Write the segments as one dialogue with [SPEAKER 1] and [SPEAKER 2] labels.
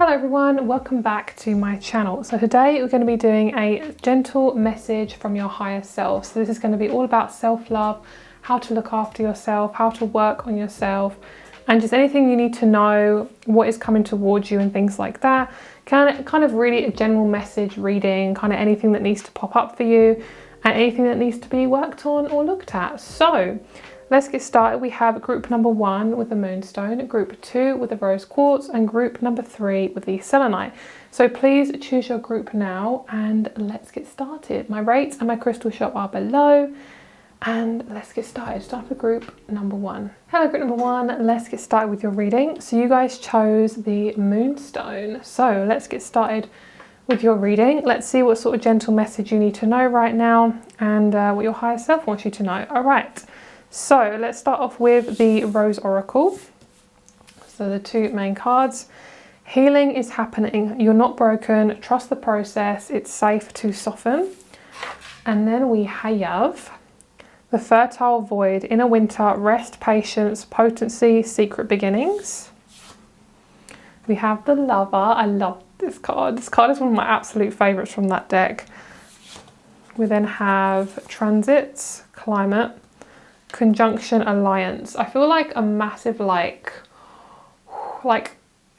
[SPEAKER 1] Hello everyone, welcome back to my channel. So today we're going to be doing a gentle message from your higher self. So this is going to be all about self-love, how to look after yourself, how to work on yourself, and just anything you need to know, what is coming towards you and things like that. Kind of really a general message reading, kind of anything that needs to pop up for you and anything that needs to be worked on or looked at. So let's get started. We have group number 1 with the moonstone, group 2 with the rose quartz, and group number 3 with the selenite. So please choose your group now and let's get started. My rates and my crystal shop are below, and let's get started. Start with group number 1. Hello group number 1, let's get started with your reading. So you guys chose the moonstone. So let's get started with your reading. Let's see what sort of gentle message you need to know right now and what your higher self wants you to know. All right. So let's start off with the Rose Oracle. So the 2 main cards. Healing is happening. You're not broken. Trust the process. It's safe to soften. And then we have the Fertile Void. Inner winter. Rest, patience, potency, secret beginnings. We have the Lover. I love this card. This card is one of my absolute favourites from that deck. We then have transits, climate, conjunction, alliance. I feel like a massive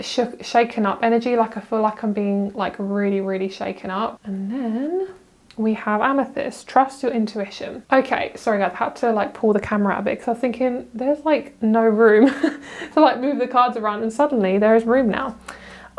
[SPEAKER 1] shaken up energy. Like I feel like I'm being like really shaken up. And then we have amethyst, trust your intuition. Okay, sorry guys, I had to like pull the camera out a bit because I was thinking there's like no room to like move the cards around, and suddenly there is room now.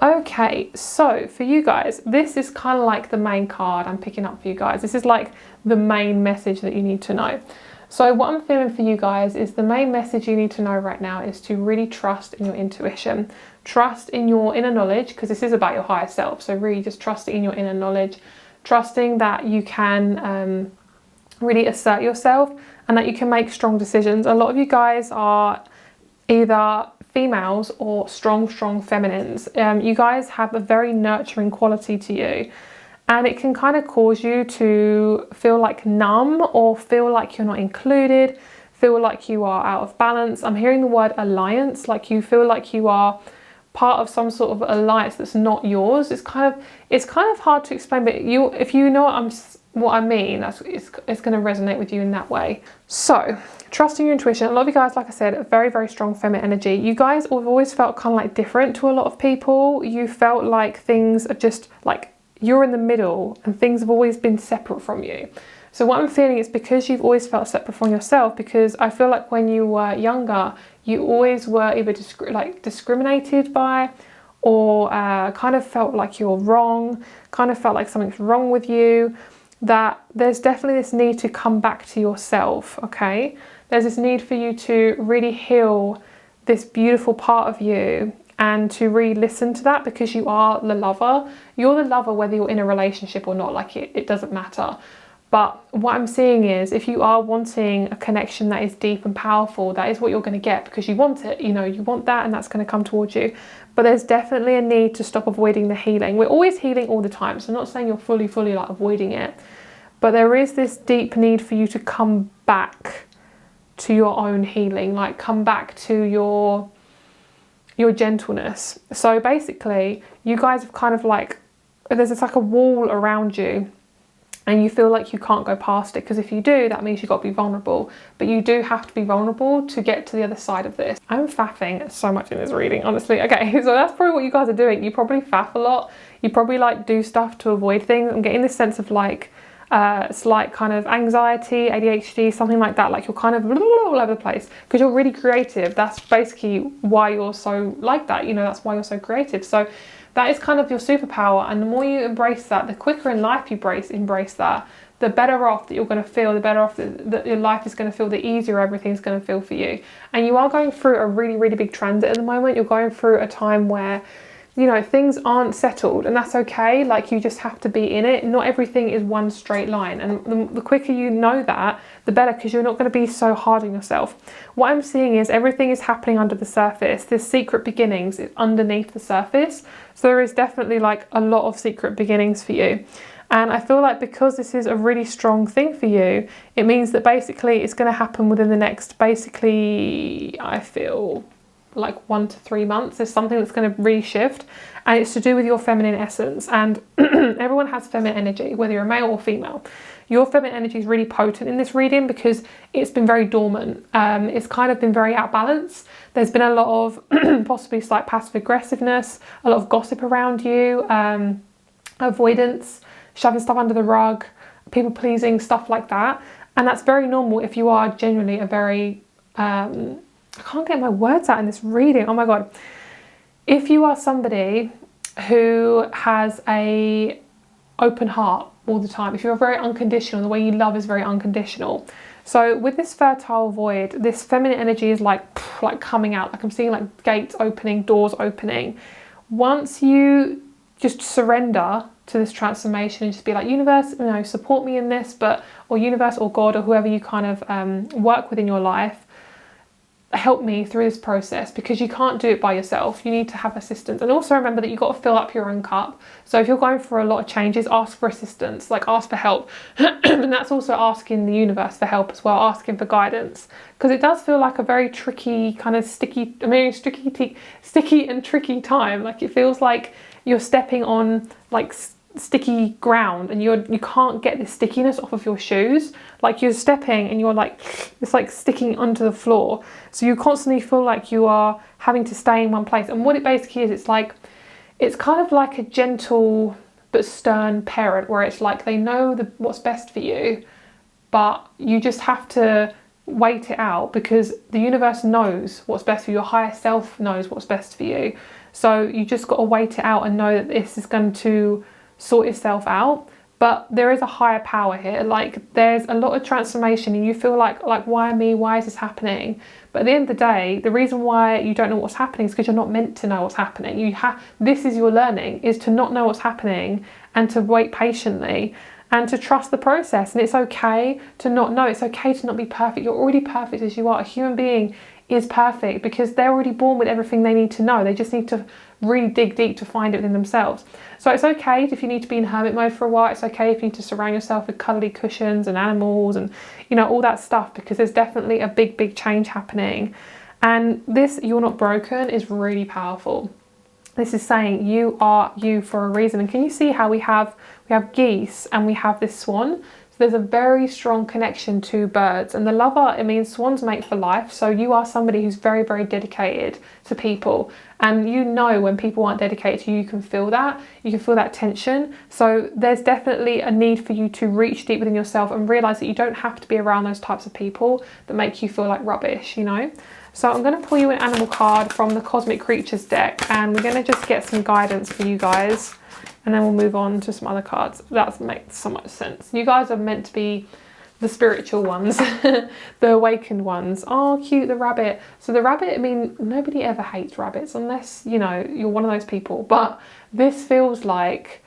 [SPEAKER 1] Okay, so for you guys, this is kind of like the main card I'm picking up for you guys. This is like the main message that you need to know. So what I'm feeling for you guys is the main message you need to know right now is to really trust in your intuition. Trust in your inner knowledge, because this is about your higher self. So really just trusting in your inner knowledge, trusting that you can really assert yourself and that you can make strong decisions. A lot of you guys are either females or strong feminines. You guys have a very nurturing quality to you. And it can kind of cause you to feel like numb or feel like you're not included, feel like you are out of balance. I'm hearing the word alliance, like you feel like you are part of some sort of alliance that's not yours. It's kind of hard to explain, but if you know what I mean, it's going to resonate with you in that way. So trusting your intuition. A lot of you guys, like I said, very strong feminine energy. You guys have always felt kind of like different to a lot of people. You felt like things are just like you're in the middle and things have always been separate from you. So what I'm feeling is because you've always felt separate from yourself, because I feel like when you were younger, you always were either discriminated by, or kind of felt like you're wrong, kind of felt like something's wrong with you, that there's definitely this need to come back to yourself, okay? There's this need for you to really heal this beautiful part of you and to really listen to that, because you are the lover. You're the lover whether you're in a relationship or not, like it doesn't matter. But what I'm seeing is if you are wanting a connection that is deep and powerful, that is what you're going to get, because you want it, you know, you want that and that's going to come towards you. But there's definitely a need to stop avoiding the healing. We're always healing all the time, so I'm not saying you're fully like avoiding it. But there is this deep need for you to come back to your own healing, like come back to your gentleness. So basically you guys have kind of like, there's like a wall around you and you feel like you can't go past it, because if you do, that means you've got to be vulnerable. But you do have to be vulnerable to get to the other side of this. I'm faffing so much in this reading, honestly. Okay, so that's probably what you guys are doing. You probably faff a lot. You probably like do stuff to avoid things. I'm getting this sense of like slight kind of anxiety, ADHD, something like that. Like you're kind of all over the place because you're really creative. That's basically why you're so like that, you know, that's why you're so creative. So that is kind of your superpower, and the more you embrace that, the quicker in life you embrace that, the better off that you're going to feel, the better off that your life is going to feel, the easier everything's going to feel for you. And you are going through a really big transit at the moment. You're going through a time where, you know, things aren't settled, and that's okay. Like you just have to be in it. Not everything is one straight line, and the quicker you know that, the better, because you're not going to be so hard on yourself. What I'm seeing is everything is happening under the surface. This secret beginnings is underneath the surface. So there is definitely like a lot of secret beginnings for you. And I feel like because this is a really strong thing for you, it means that basically it's going to happen within the next, basically, I feel like 1 to 3 months. There's something that's going to really shift, and it's to do with your feminine essence. And everyone has feminine energy, whether you're a male or female. Your feminine energy is really potent in this reading because it's been very dormant. It's kind of been very out of balance. There's been a lot of possibly slight passive aggressiveness, a lot of gossip around you, avoidance, shoving stuff under the rug, people pleasing, stuff like that. And that's very normal if you are genuinely a very, I can't get my words out in this reading. Oh my God. If you are somebody who has a open heart all the time, if you're very unconditional, the way you love is very unconditional. So with this fertile void, this feminine energy is like coming out. Like I'm seeing like gates opening, doors opening. Once you just surrender to this transformation and just be like, universe, you know, support me in this, or universe or God or whoever you kind of work with in your life, help me through this process, because you can't do it by yourself. You need to have assistance. And also remember that you've got to fill up your own cup. So if you're going through a lot of changes, ask for assistance, like ask for help. And that's also asking the universe for help as well, asking for guidance, because it does feel like a very tricky kind of sticky and tricky time. Like it feels like you're stepping on like sticky ground and you can't get this stickiness off of your shoes. Like you're stepping and you're like, it's like sticking onto the floor. So you constantly feel like you are having to stay in one place. And what it basically is, it's kind of like a gentle but stern parent, where it's like they know what's best for you, but you just have to wait it out, because the universe knows what's best for you. Your higher self knows what's best for you. So you just got to wait it out and know that this is going to sort itself out. But there is a higher power here. Like there's a lot of transformation and you feel like why me? Why is this happening? But at the end of the day, the reason why you don't know what's happening is because you're not meant to know what's happening. This is your learning, is to not know what's happening and to wait patiently and to trust the process. And it's okay to not know. It's okay to not be perfect. You're already perfect as you are. A human being is perfect because they're already born with everything they need to know. They just need to really dig deep to find it within themselves. So it's okay if you need to be in hermit mode for a while. It's okay if you need to surround yourself with cuddly cushions and animals and, you know, all that stuff, because there's definitely a big change happening. And this "you're not broken" is really powerful. This is saying you are you for a reason. And can you see how we have geese and we have this swan? There's a very strong connection to birds. And the lover, it means swans mate for life. So you are somebody who's very dedicated to people. And you know when people aren't dedicated to you, you can feel that. You can feel that tension. So there's definitely a need for you to reach deep within yourself and realise that you don't have to be around those types of people that make you feel like rubbish, you know? So I'm going to pull you an animal card from the Cosmic Creatures deck. And we're going to just get some guidance for you guys. And then we'll move on to some other cards. That makes so much sense. You guys are meant to be the spiritual ones, the awakened ones. Oh, cute, the rabbit. So the rabbit, I mean, nobody ever hates rabbits unless, you know, you're one of those people. But this feels like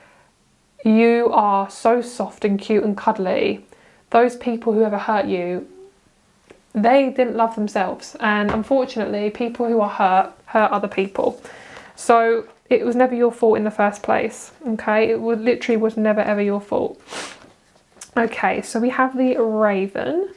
[SPEAKER 1] you are so soft and cute and cuddly. Those people who ever hurt you, they didn't love themselves. And unfortunately, people who are hurt other people. So it was never your fault in the first place, okay? It literally was never ever your fault. Okay, so we have the raven.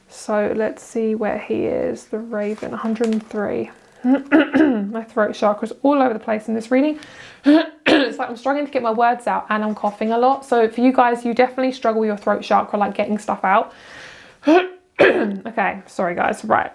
[SPEAKER 1] So let's see where he is. The raven, 103. My throat chakra's all over the place in this reading. It's like I'm struggling to get my words out and I'm coughing a lot. So for you guys, you definitely struggle with your throat chakra, like getting stuff out. Okay, sorry guys, right.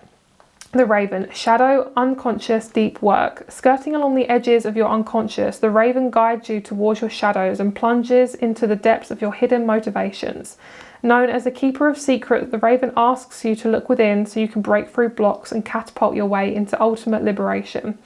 [SPEAKER 1] The raven, shadow, unconscious, deep work. Skirting along the edges of your unconscious, the raven guides you towards your shadows and plunges into the depths of your hidden motivations. Known as the keeper of secrets, the raven asks you to look within so you can break through blocks and catapult your way into ultimate liberation.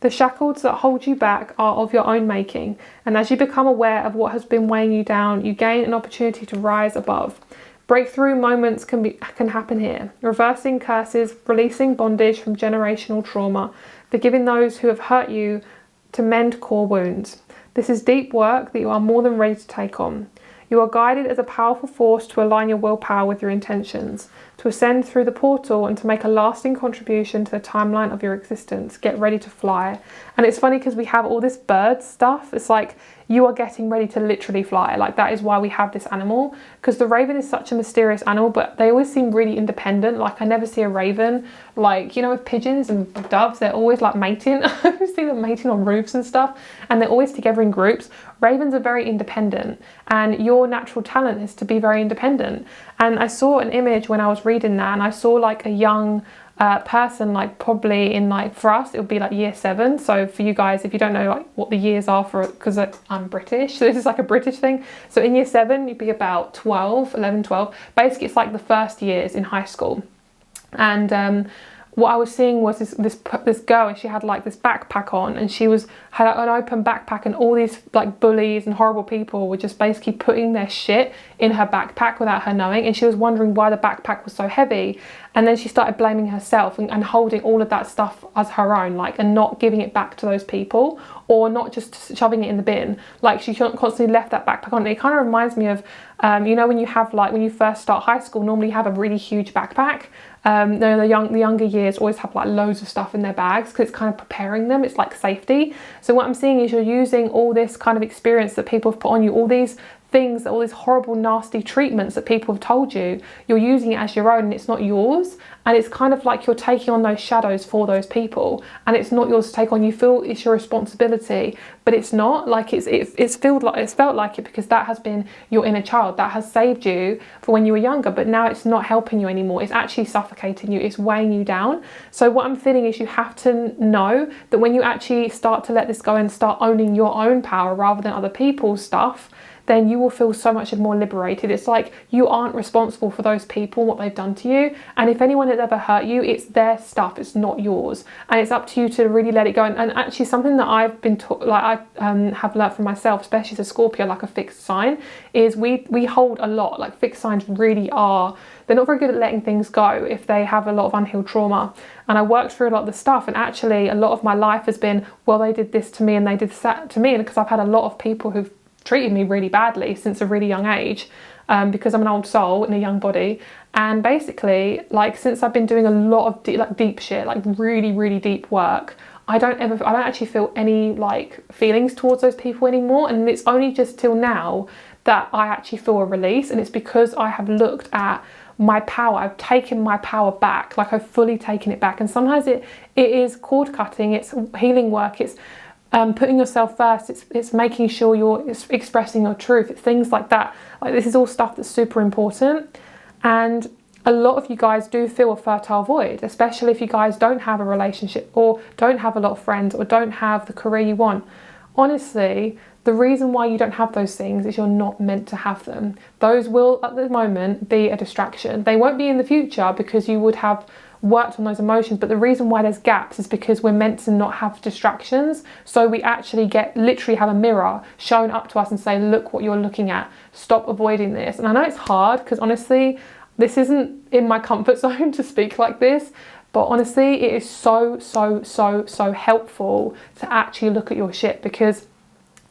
[SPEAKER 1] The shackles that hold you back are of your own making, and as you become aware of what has been weighing you down, you gain an opportunity to rise above. Breakthrough moments can happen here. Reversing curses, releasing bondage from generational trauma, forgiving those who have hurt you to mend core wounds. This is deep work that you are more than ready to take on. You are guided as a powerful force to align your willpower with your intentions, to ascend through the portal and to make a lasting contribution to the timeline of your existence. Get ready to fly. And it's funny because we have all this bird stuff. It's like you are getting ready to literally fly. Like that is why we have this animal, because the raven is such a mysterious animal, but they always seem really independent. Like I never see a raven, like, you know, with pigeons and doves, they're always like mating. I always see them mating on roofs and stuff, and they're always together in groups. Ravens are very independent, and your natural talent is to be very independent. And I saw an image when I was reading that, and I saw like a young person, like probably in, like, for us it would be like year 7. So for you guys, if you don't know like what the years are for, because I'm British, so this is like a British thing. So in year 7 you'd be about 12, 11, 12. Basically it's like the first years in high school. And what I was seeing was this girl, and she had like this backpack on, and she had an open backpack, and all these like bullies and horrible people were just basically putting their shit in her backpack without her knowing, and she was wondering why the backpack was so heavy. And then she started blaming herself and holding all of that stuff as her own, like, and not giving it back to those people, or not just shoving it in the bin. Like she constantly left that backpack on. It kind of reminds me of, you know, when you have like, when you first start high school, normally you have a really huge backpack. The younger years always have like loads of stuff in their bags because it's kind of preparing them. It's like safety. So what I'm seeing is you're using all this kind of experience that people have put on you, all these things, all these horrible, nasty treatments that people have told you, you're using it as your own, and it's not yours. And it's kind of like you're taking on those shadows for those people, and it's not yours to take on. You feel it's your responsibility, but it's not. Like it's felt like it because that has been your inner child that has saved you for when you were younger, but now it's not helping you anymore. It's actually suffocating you. It's weighing you down. So what I'm feeling is you have to know that when you actually start to let this go and start owning your own power rather than other people's stuff, then you will feel so much more liberated. It's like you aren't responsible for those people, what they've done to you. And if anyone has ever hurt you, it's their stuff, it's not yours. And it's up to you to really let it go. And actually something that I've been taught, like I have learned from myself, especially as a Scorpio, like a fixed sign, is we hold a lot. Like fixed signs really are, they're not very good at letting things go if they have a lot of unhealed trauma. And I worked through a lot of the stuff, and actually a lot of my life has been, well, they did this to me and they did that to me. And because I've had a lot of people who've treated me really badly since a really young age, because I'm an old soul in a young body. And basically, like, since I've been doing a lot of deep shit, like really, really deep work, I don't actually feel any like feelings towards those people anymore. And it's only just till now that I actually feel a release, and it's because I have looked at my power. I've taken my power back, like I've fully taken it back. And sometimes it is cord cutting, it's healing work, it's putting yourself first, it's making sure you're expressing your truth, it's things like that. Like, this is all stuff that's super important. And a lot of you guys do feel a fertile void, especially if you guys don't have a relationship, or don't have a lot of friends, or don't have the career you want. Honestly, the reason why you don't have those things is you're not meant to have them. Those will at the moment be a distraction. They won't be in the future because you would have worked on those emotions, but the reason why there's gaps is because we're meant to not have distractions. So we actually literally have a mirror shown up to us and say, look what you're looking at, stop avoiding this. And I know it's hard because honestly this isn't in my comfort zone to speak like this, but honestly it is so helpful to actually look at your shit, because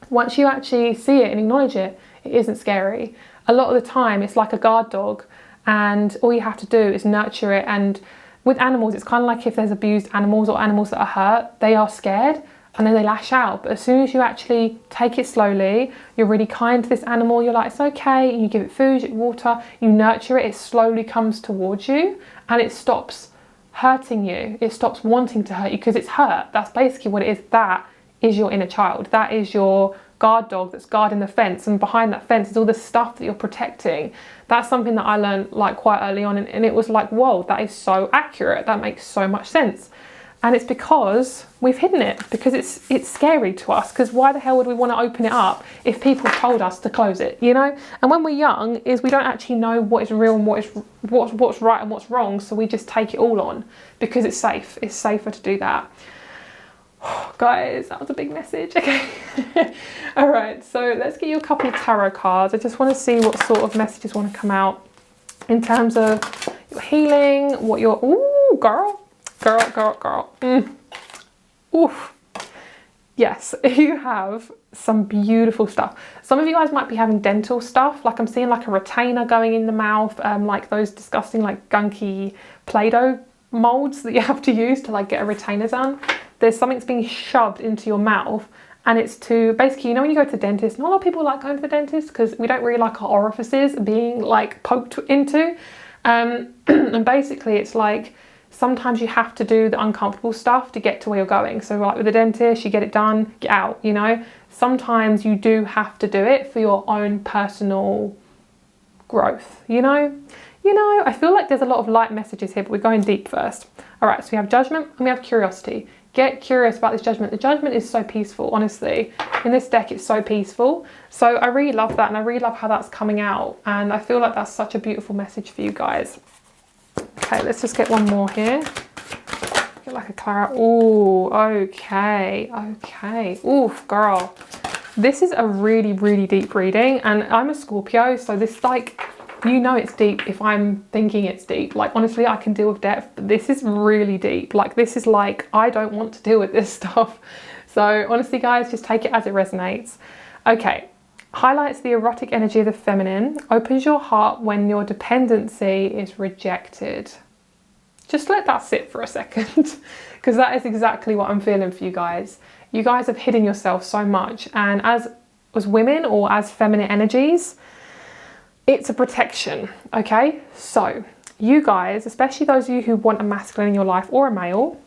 [SPEAKER 1] once you actually see it and acknowledge it, it isn't scary. A lot of the time it's like a guard dog, and all you have to do is nurture it. And with animals, it's kind of like if there's abused animals or animals that are hurt, they are scared and then they lash out. But as soon as you actually take it slowly, you're really kind to this animal, you're like, it's okay, and you give it food, you give it water, you nurture it, it slowly comes towards you and it stops hurting you. It stops wanting to hurt you because it's hurt. That's basically what it is. That is your inner child. That is your guard dog that's guarding the fence, and behind that fence is all the stuff that you're protecting. That's something that I learned like quite early on, and it was like, whoa, that is so accurate, that makes so much sense. And it's because we've hidden it, because it's scary to us, because why the hell would we want to open it up if people told us to close it, you know? And when we're young, is we don't actually know what is real and what's right and what's wrong, so we just take it all on because it's safe. It's safer to do that. Guys, that was a big message. Okay. All right, so let's get you a couple of tarot cards. I just want to see what sort of messages want to come out in terms of your healing, what your, ooh, girl. Oof. Yes, you have some beautiful stuff. Some of you guys might be having dental stuff, like I'm seeing like a retainer going in the mouth, like those disgusting like gunky Play-Doh molds that you have to use to like get a retainer done. There's something's being shoved into your mouth, and it's to basically, you know, when you go to the dentist, not a lot of people like going to the dentist because we don't really like our orifices being like poked into, and basically it's like sometimes you have to do the uncomfortable stuff to get to where you're going. So like with the dentist, you get it done, get out, you know. Sometimes you do have to do it for your own personal growth, you know. I feel like there's a lot of light messages here, but we're going deep first. All right, so we have judgment and we have curiosity. Get curious about this judgment. The judgment is so peaceful, honestly. In this deck, it's so peaceful. So I really love that, and I really love how that's coming out. And I feel like that's such a beautiful message for you guys. Okay, let's just get one more here. Get like a clara. Oh, okay. Oof, girl. This is a really, really deep reading, and I'm a Scorpio, so this like, you know it's deep if I'm thinking it's deep. Like honestly, I can deal with depth, but this is really deep. Like this is like, I don't want to deal with this stuff. So honestly guys, just take it as it resonates. Okay, highlights the erotic energy of the feminine, opens your heart when your dependency is rejected. Just let that sit for a second, because that is exactly what I'm feeling for you guys. You guys have hidden yourself so much, and as women or as feminine energies, it's a protection, okay? So you guys, especially those of you who want a masculine in your life or a male,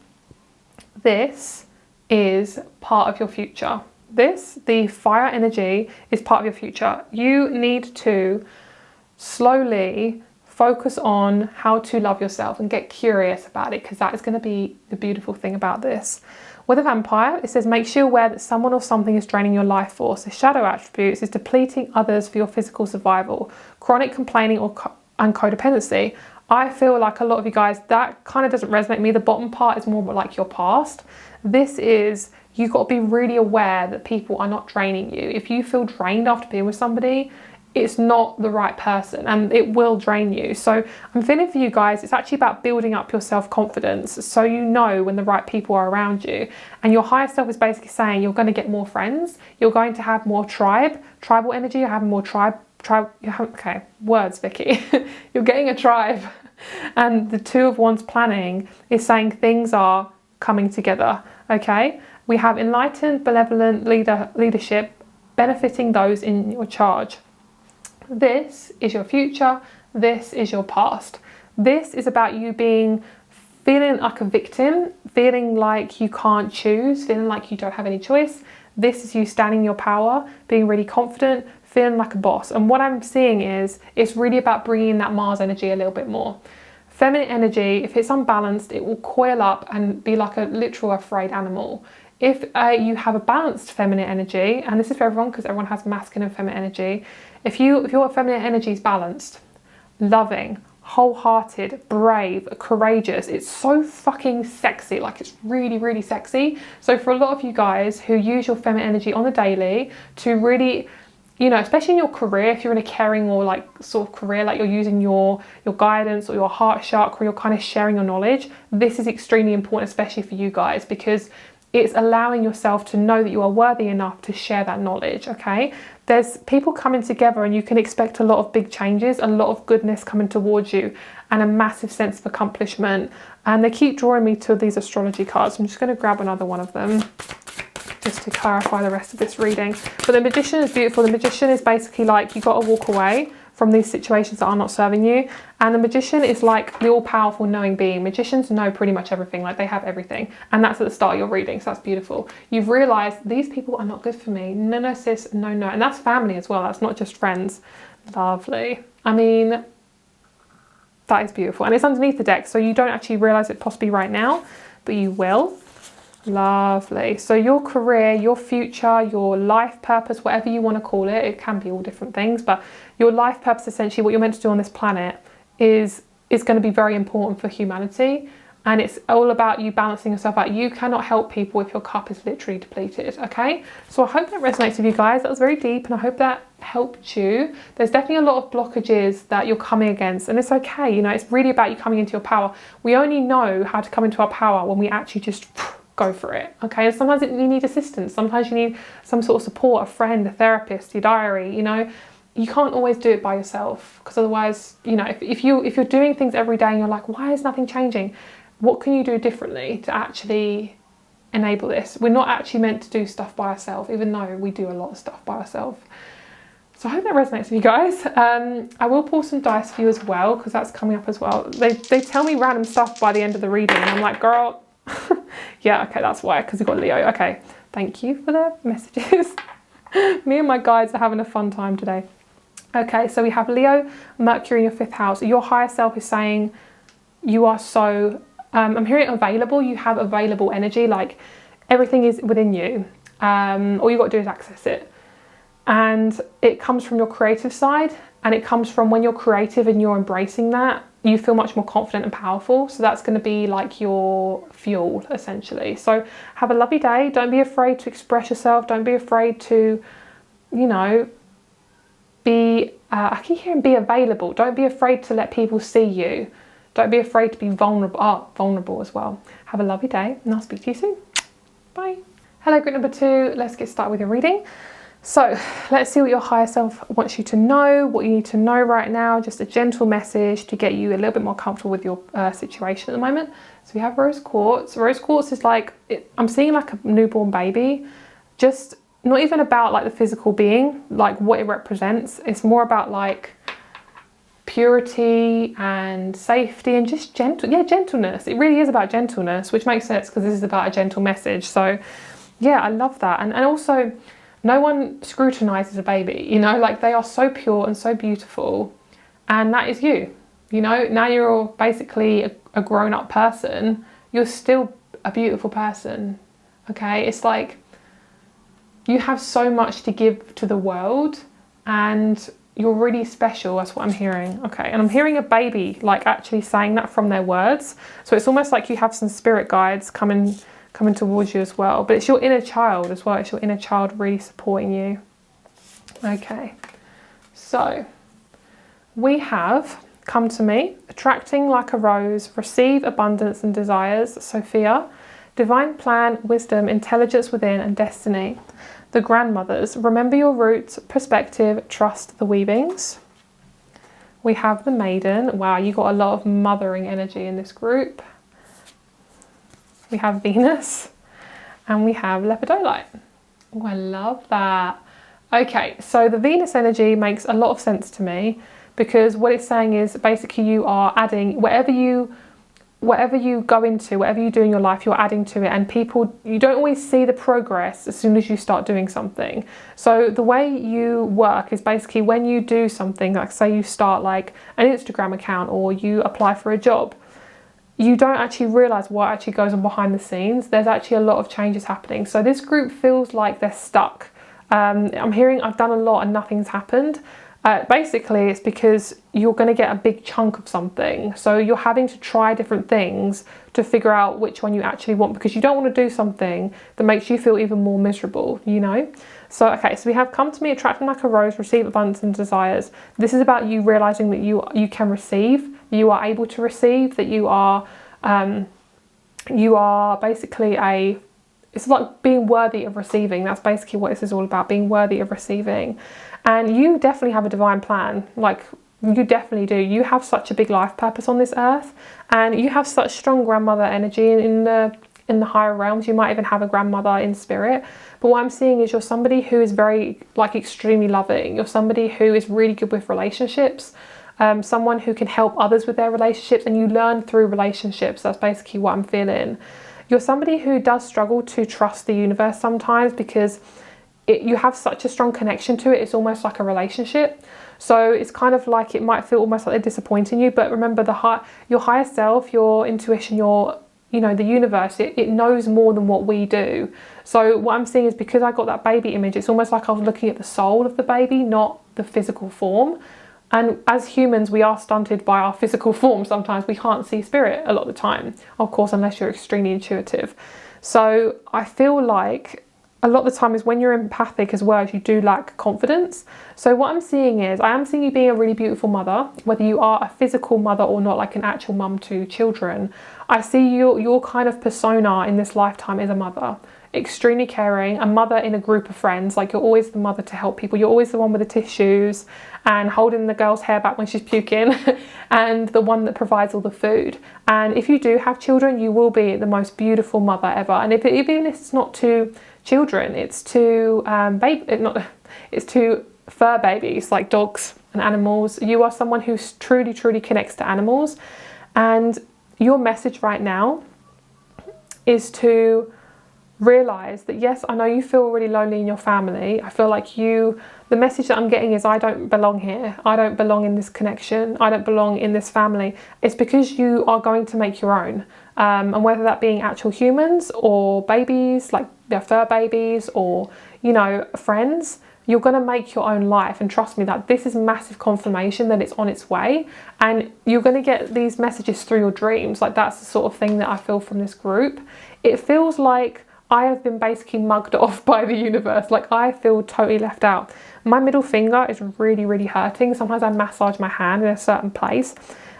[SPEAKER 1] this is part of your future. The fire energy is part of your future. You need to slowly focus on how to love yourself and get curious about it, because that is going to be the beautiful thing about this. With a vampire, it says, makes you aware that someone or something is draining your life force. The shadow attributes is depleting others for your physical survival, chronic complaining and codependency. I feel like a lot of you guys, that kind of doesn't resonate with me. The bottom part is more like your past. This is, you've got to be really aware that people are not draining you. If you feel drained after being with somebody, it's not the right person and it will drain you. So I'm feeling for you guys, it's actually about building up your self-confidence so you know when the right people are around you. And your higher self is basically saying you're going to get more friends, you're going to have more tribal energy, you're having more okay, words, Vicky. You're getting a tribe. And the Two of Wands planning is saying things are coming together, okay? We have enlightened, benevolent leadership benefiting those in your charge. This is your future. This is your past. This is about you feeling like a victim, feeling like you can't choose, feeling like you don't have any choice. This is you standing in your power, being really confident, feeling like a boss. And what I'm seeing is it's really about bringing that Mars energy a little bit more. Feminine energy, if it's unbalanced, it will coil up and be like a literal afraid animal. If you have a balanced feminine energy, and this is for everyone because everyone has masculine and feminine energy, if your feminine energy is balanced, loving, wholehearted, brave, courageous, it's so fucking sexy. Like it's really, really sexy. So for a lot of you guys who use your feminine energy on the daily to really, you know, especially in your career, if you're in a caring or like sort of career, like you're using your guidance or your heart chakra, you're kind of sharing your knowledge, this is extremely important, especially for you guys, because it's allowing yourself to know that you are worthy enough to share that knowledge, okay? There's people coming together and you can expect a lot of big changes, a lot of goodness coming towards you and a massive sense of accomplishment. And they keep drawing me to these astrology cards. I'm just going to grab another one of them just to clarify the rest of this reading. But the Magician is beautiful. The Magician is basically like you got to walk away from these situations that are not serving you. And the Magician is like the all-powerful knowing being. Magicians know pretty much everything, like they have everything. And that's at the start of your reading, so that's beautiful. You've realised these people are not good for me. No, sis, no. And that's family as well, that's not just friends. Lovely. I mean, that is beautiful. And it's underneath the deck, so you don't actually realise it possibly right now, but you will. Lovely. So your career, your future, your life purpose, whatever you want to call it, it can be all different things, but your life purpose, essentially what you're meant to do on this planet is going to be very important for humanity. And it's all about you balancing yourself out. You cannot help people if your cup is literally depleted, okay? So I hope that resonates with you guys. That was very deep and I hope that helped you. There's definitely a lot of blockages that you're coming against and it's okay. You know, it's really about you coming into your power. We only know how to come into our power when we actually just go for it. Okay, and sometimes you need assistance. Sometimes you need some sort of support, a friend, a therapist, your diary. You know, you can't always do it by yourself, because otherwise, you know, if you're doing things every day and you're like, why is nothing changing? What can you do differently to actually enable this? We're not actually meant to do stuff by ourselves, even though we do a lot of stuff by ourselves. So I hope that resonates with you guys. I will pull some dice for you as well, because that's coming up as well. They tell me random stuff by the end of the reading, and I'm like, girl, yeah, okay, that's why, because we've got Leo. Okay, thank you for the messages. Me and my guides are having a fun time today. Okay, so we have Leo, Mercury in your 5th house. Your higher self is saying you are so, I'm hearing available. You have available energy, like everything is within you. All you've got to do is access it. And it comes from your creative side, and it comes from when you're creative and you're embracing that, you feel much more confident and powerful. So that's going to be like your fuel, essentially. So have a lovely day. Don't be afraid to express yourself. Don't be afraid to, you know, be, I keep hearing be available. Don't be afraid to let people see you. Don't be afraid to be vulnerable. Vulnerable as well. Have a lovely day, and I'll speak to you soon. Bye. Hello, group number 2. Let's get started with your reading. So let's see what your higher self wants you to know, what you need to know right now, just a gentle message to get you a little bit more comfortable with your situation at the moment. So we have rose quartz. Rose quartz is like, I'm seeing like a newborn baby, just not even about like the physical being, like what it represents. It's more about like purity and safety and just gentleness. It really is about gentleness, which makes sense because this is about a gentle message. So yeah, I love that. And also, no one scrutinizes a baby, you know, like they are so pure and so beautiful, and that is you, you know. Now you're basically a grown-up person, you're still a beautiful person, okay? It's like you have so much to give to the world, and you're really special. That's what I'm hearing, okay? And I'm hearing a baby like actually saying that from their words, so it's almost like you have some spirit guides coming towards you as well, but it's your inner child as well. It's your inner child really supporting you. Okay, so we have come to me, attracting like a rose, receive abundance and desires, Sophia, divine plan, wisdom, intelligence within, and destiny. The grandmothers, remember your roots, perspective, trust the weavings. We have the maiden. Wow, you got a lot of mothering energy in this group. We have Venus, and we have Lepidolite. Oh, I love that. Okay, so the Venus energy makes a lot of sense to me, because what it's saying is basically you are adding whatever you go into, whatever you do in your life, you're adding to it. And people, you don't always see the progress as soon as you start doing something. So the way you work is basically when you do something, like say you start like an Instagram account or you apply for a job, you don't actually realise what actually goes on behind the scenes. There's actually a lot of changes happening. So this group feels like they're stuck. I'm hearing I've done a lot and nothing's happened. Basically, it's because you're going to get a big chunk of something. So you're having to try different things to figure out which one you actually want, because you don't want to do something that makes you feel even more miserable, you know? So, okay, so we have come to me, attracting like a rose, receive abundance and desires. This is about you realising that you can receive, you are able to receive, that you are basically it's like being worthy of receiving. That's basically what this is all about, being worthy of receiving. And you definitely have a divine plan, like you definitely do. You have such a big life purpose on this earth, and you have such strong grandmother energy in the higher realms. You might even have a grandmother in spirit. But what I'm seeing is you're somebody who is very, like, extremely loving. You're somebody who is really good with relationships. Someone who can help others with their relationships, and you learn through relationships. That's basically what I'm feeling. You're somebody who does struggle to trust the universe sometimes, because you have such a strong connection to it. It's almost like a relationship. So it's kind of like it might feel almost like they're disappointing you. But remember, your higher self, your intuition, the universe, it knows more than what we do. So what I'm seeing is, because I got that baby image, it's almost like I was looking at the soul of the baby, not the physical form. And as humans, we are stunted by our physical form. Sometimes we can't see spirit a lot of the time, of course, unless you're extremely intuitive. So I feel like a lot of the time is when you're empathic as well, you do lack confidence. So what I'm seeing is, I am seeing you being a really beautiful mother, whether you are a physical mother or not, like an actual mum to children. I see your kind of persona in this lifetime is a mother. Extremely caring, a mother in a group of friends. Like, you're always the mother to help people. You're always the one with the tissues and holding the girl's hair back when she's puking and the one that provides all the food. And if you do have children, you will be the most beautiful mother ever. And even if it's not to children, it's to it's to fur babies, like dogs and animals. You are someone who truly, truly connects to animals. And your message right now is to realize that, yes, I know you feel really lonely in your family. I feel like the message that I'm getting is, I don't belong here. I don't belong in this connection. I don't belong in this family. It's because you are going to make your own. And whether that being actual humans or babies, like their fur babies, or, you know, friends, you're going to make your own life. And trust me, that this is massive confirmation that it's on its way. And you're going to get these messages through your dreams. Like, that's the sort of thing that I feel from this group. It feels like I have been basically mugged off by the universe. Like, I feel totally left out. My middle finger is really, really hurting. Sometimes I massage my hand in a certain place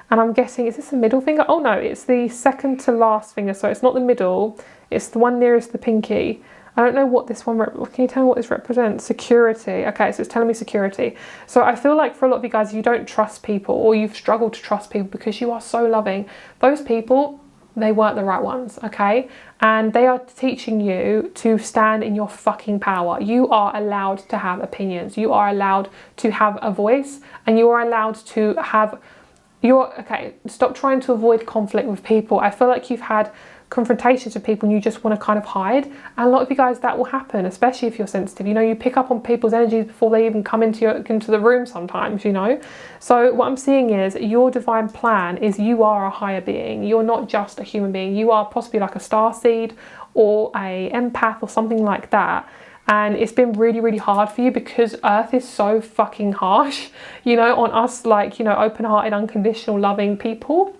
[SPEAKER 1] and I'm guessing, is this the middle finger? Oh no, it's the second to last finger. So it's not the middle, it's the one nearest the pinky. I don't know what this one, can you tell me what this represents? Security. Okay, so it's telling me security. So I feel like for a lot of you guys, you don't trust people, or you've struggled to trust people because you are so loving. Those people, they weren't the right ones, okay? And they are teaching you to stand in your fucking power. You are allowed to have opinions. You are allowed to have a voice, and you are allowed to have okay, stop trying to avoid conflict with people. I feel like you've had confrontations with people and you just want to kind of hide. And a lot of you guys, that will happen, especially if you're sensitive. You know, you pick up on people's energies before they even come into the room sometimes, you know. So what I'm seeing is, your divine plan is, you are a higher being. You're not just a human being. You are possibly like a starseed or a empath or something like that. And it's been really, really hard for you because Earth is so fucking harsh, you know, on us, like, you know, open-hearted, unconditional, loving people.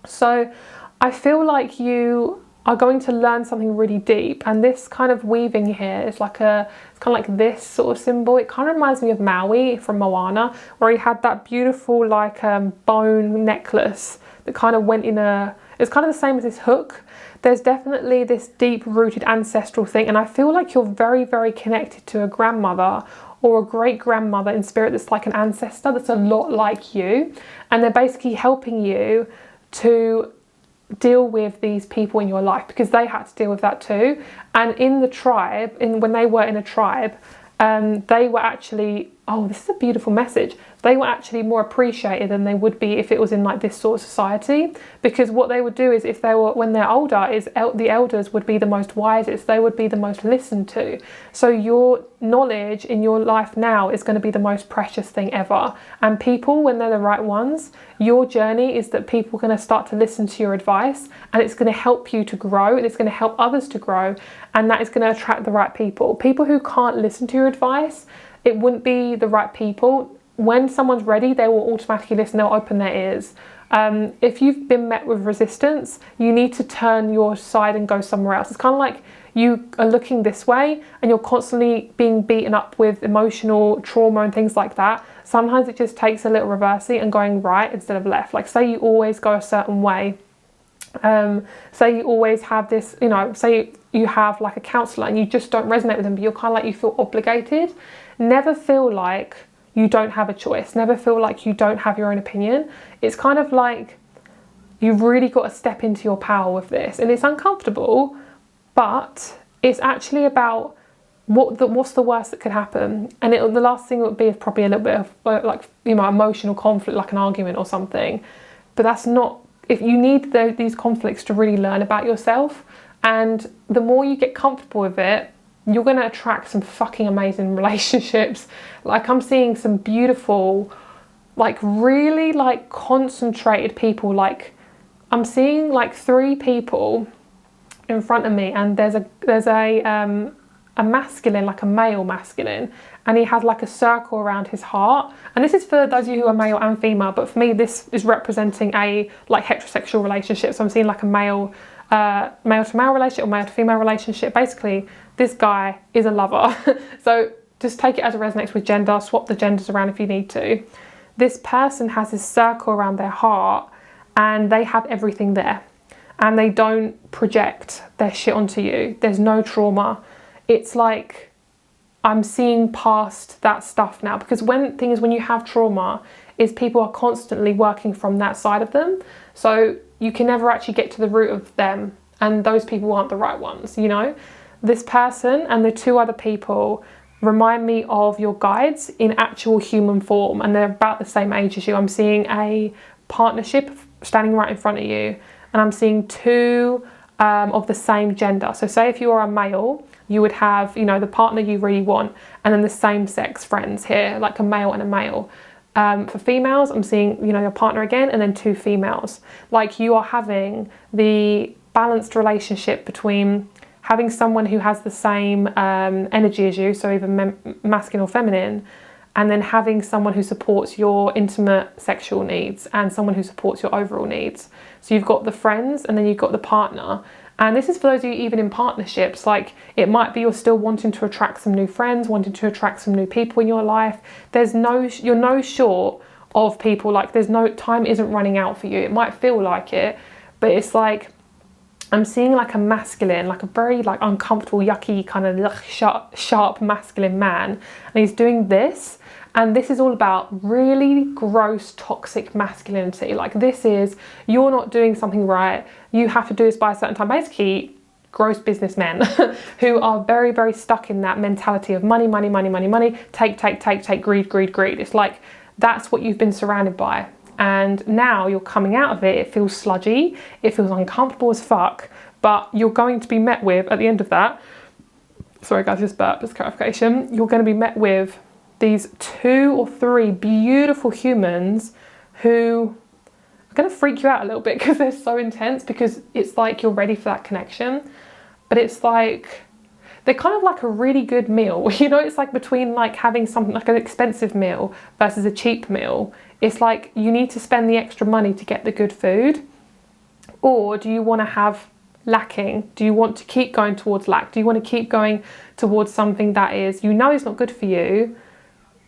[SPEAKER 1] So I feel like you are going to learn something really deep. And this kind of weaving here is like it's kind of like this sort of symbol. It kind of reminds me of Maui from Moana, where he had that beautiful like bone necklace that kind of went in it's kind of the same as this hook. There's definitely this deep-rooted ancestral thing, and I feel like you're very, very connected to a grandmother or a great-grandmother in spirit that's like an ancestor that's a lot like you, and they're basically helping you to deal with these people in your life because they had to deal with that too. And in the tribe, when they were in a tribe, they were actually, oh, this is a beautiful message. They were actually more appreciated than they would be if it was in like this sort of society, because what they would do is, when they're older, is the elders would be the most wisest. They would be the most listened to. So your knowledge in your life now is going to be the most precious thing ever. And people, when they're the right ones, your journey is that people are going to start to listen to your advice, and it's going to help you to grow, and it's going to help others to grow, and that is going to attract the right people. People who can't listen to your advice, it wouldn't be the right people. When someone's ready, they will automatically listen, they'll open their ears. If you've been met with resistance, you need to turn your side and go somewhere else. It's kind of like you are looking this way and you're constantly being beaten up with emotional trauma and things like that. Sometimes it just takes a little reversing and going right instead of left. Like, say you always go a certain way. Say you always have this, you know, say you have like a counsellor and you just don't resonate with them, but you're kind of like, you feel obligated. Never feel like you don't have a choice. Never feel like you don't have your own opinion. It's kind of like you've really got to step into your power with this, and it's uncomfortable, but it's actually about what's the worst that could happen. And the last thing would be is probably a little bit of like, you know, emotional conflict, like an argument or something. But that's not, if you need these conflicts to really learn about yourself, and the more you get comfortable with it, you're going to attract some fucking amazing relationships. Like, I'm seeing some beautiful, like really like concentrated people. Like, I'm seeing like 3 people in front of me, and there's a masculine, like a male masculine, and he has like a circle around his heart. And this is for those of you who are male and female, but for me this is representing a like heterosexual relationship. So I'm seeing like a male male to male relationship or male to female relationship. Basically, this guy is a lover. So just take it as it resonates with gender, swap the genders around if you need to. This person has this circle around their heart and they have everything there. And they don't project their shit onto you. There's no trauma. It's like I'm seeing past that stuff now, because when you have trauma is people are constantly working from that side of them. So you can never actually get to the root of them, and those people aren't the right ones, you know? This person and the two other people remind me of your guides in actual human form, and they're about the same age as you. I'm seeing a partnership standing right in front of you, and I'm seeing two of the same gender. So say if you are a male, you would have, you know, the partner you really want, and then the same sex friends here, like a male and a male. For females, I'm seeing, you know, your partner again, and then two females. Like you are having the balanced relationship between having someone who has the same energy as you, so either masculine or feminine, and then having someone who supports your intimate sexual needs and someone who supports your overall needs. So you've got the friends and then you've got the partner. And this is for those of you even in partnerships, like it might be you're still wanting to attract some new friends, wanting to attract some new people in your life. You're no short of people, like there's no, time isn't running out for you. It might feel like it, but it's like, I'm seeing like a masculine, like a very like uncomfortable, yucky kind of sharp masculine man. And he's doing this. And this is all about really gross, toxic masculinity. Like this is, you're not doing something right. You have to do this by a certain time. Basically, gross businessmen who are very, very stuck in that mentality of money, money, money, money, money, take, greed, greed, greed. It's like, that's what you've been surrounded by. And now you're coming out of it. It feels sludgy. It feels uncomfortable as fuck. But you're going to be met with, at the end of that, sorry guys, just burp as clarification. You're going to be met with these 2 or 3 beautiful humans who are going to freak you out a little bit because they're so intense, because it's like you're ready for that connection. But it's like, they're kind of like a really good meal. You know, it's like between like having something like an expensive meal versus a cheap meal. It's like you need to spend the extra money to get the good food. Or do you want to have lacking? Do you want to keep going towards lack? Do you want to keep going towards something that is, you know, is not good for you,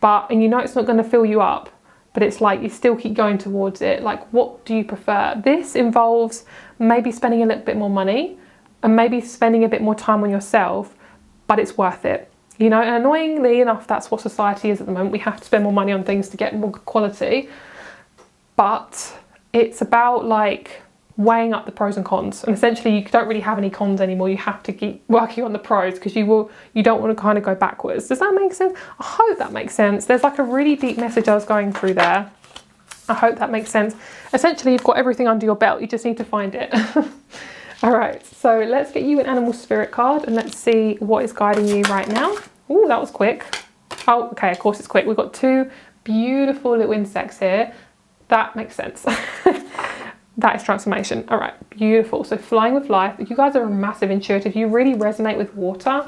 [SPEAKER 1] and you know it's not going to fill you up, but it's like you still keep going towards it? Like, what do you prefer? This involves maybe spending a little bit more money and maybe spending a bit more time on yourself, but it's worth it. You know, and annoyingly enough, that's what society is at the moment. We have to spend more money on things to get more quality, but it's about like weighing up the pros and cons. And essentially you don't really have any cons anymore. You have to keep working on the pros because you don't want to kind of go backwards. Does that make sense? I hope that makes sense. There's like a really deep message I was going through there. I hope that makes sense. Essentially, you've got everything under your belt. You just need to find it. All right, so let's get you an animal spirit card and let's see what is guiding you right now. Oh, that was quick. Oh, okay, of course it's quick. We've got 2 beautiful little insects here. That makes sense. That is transformation. All right, beautiful. So flying with life. You guys are massive intuitive. You really resonate with water.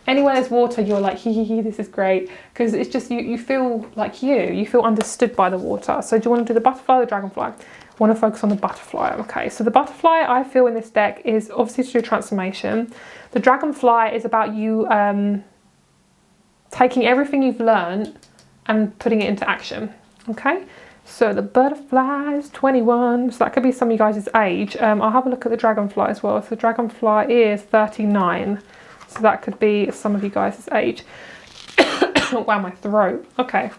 [SPEAKER 1] Anywhere there's water, you're like, hee, this is great. Because it's just, you feel like you feel understood by the water. So do you want to do the butterfly or the dragonfly? I want to focus on the butterfly. Okay, so the butterfly I feel in this deck is obviously to do transformation. The dragonfly is about you taking everything you've learned and putting it into action. Okay. So the butterfly is 21, so that could be some of you guys' age. I'll have a look at the dragonfly as well. So the dragonfly is 39, so that could be some of you guys' age. Wow, my throat. Okay.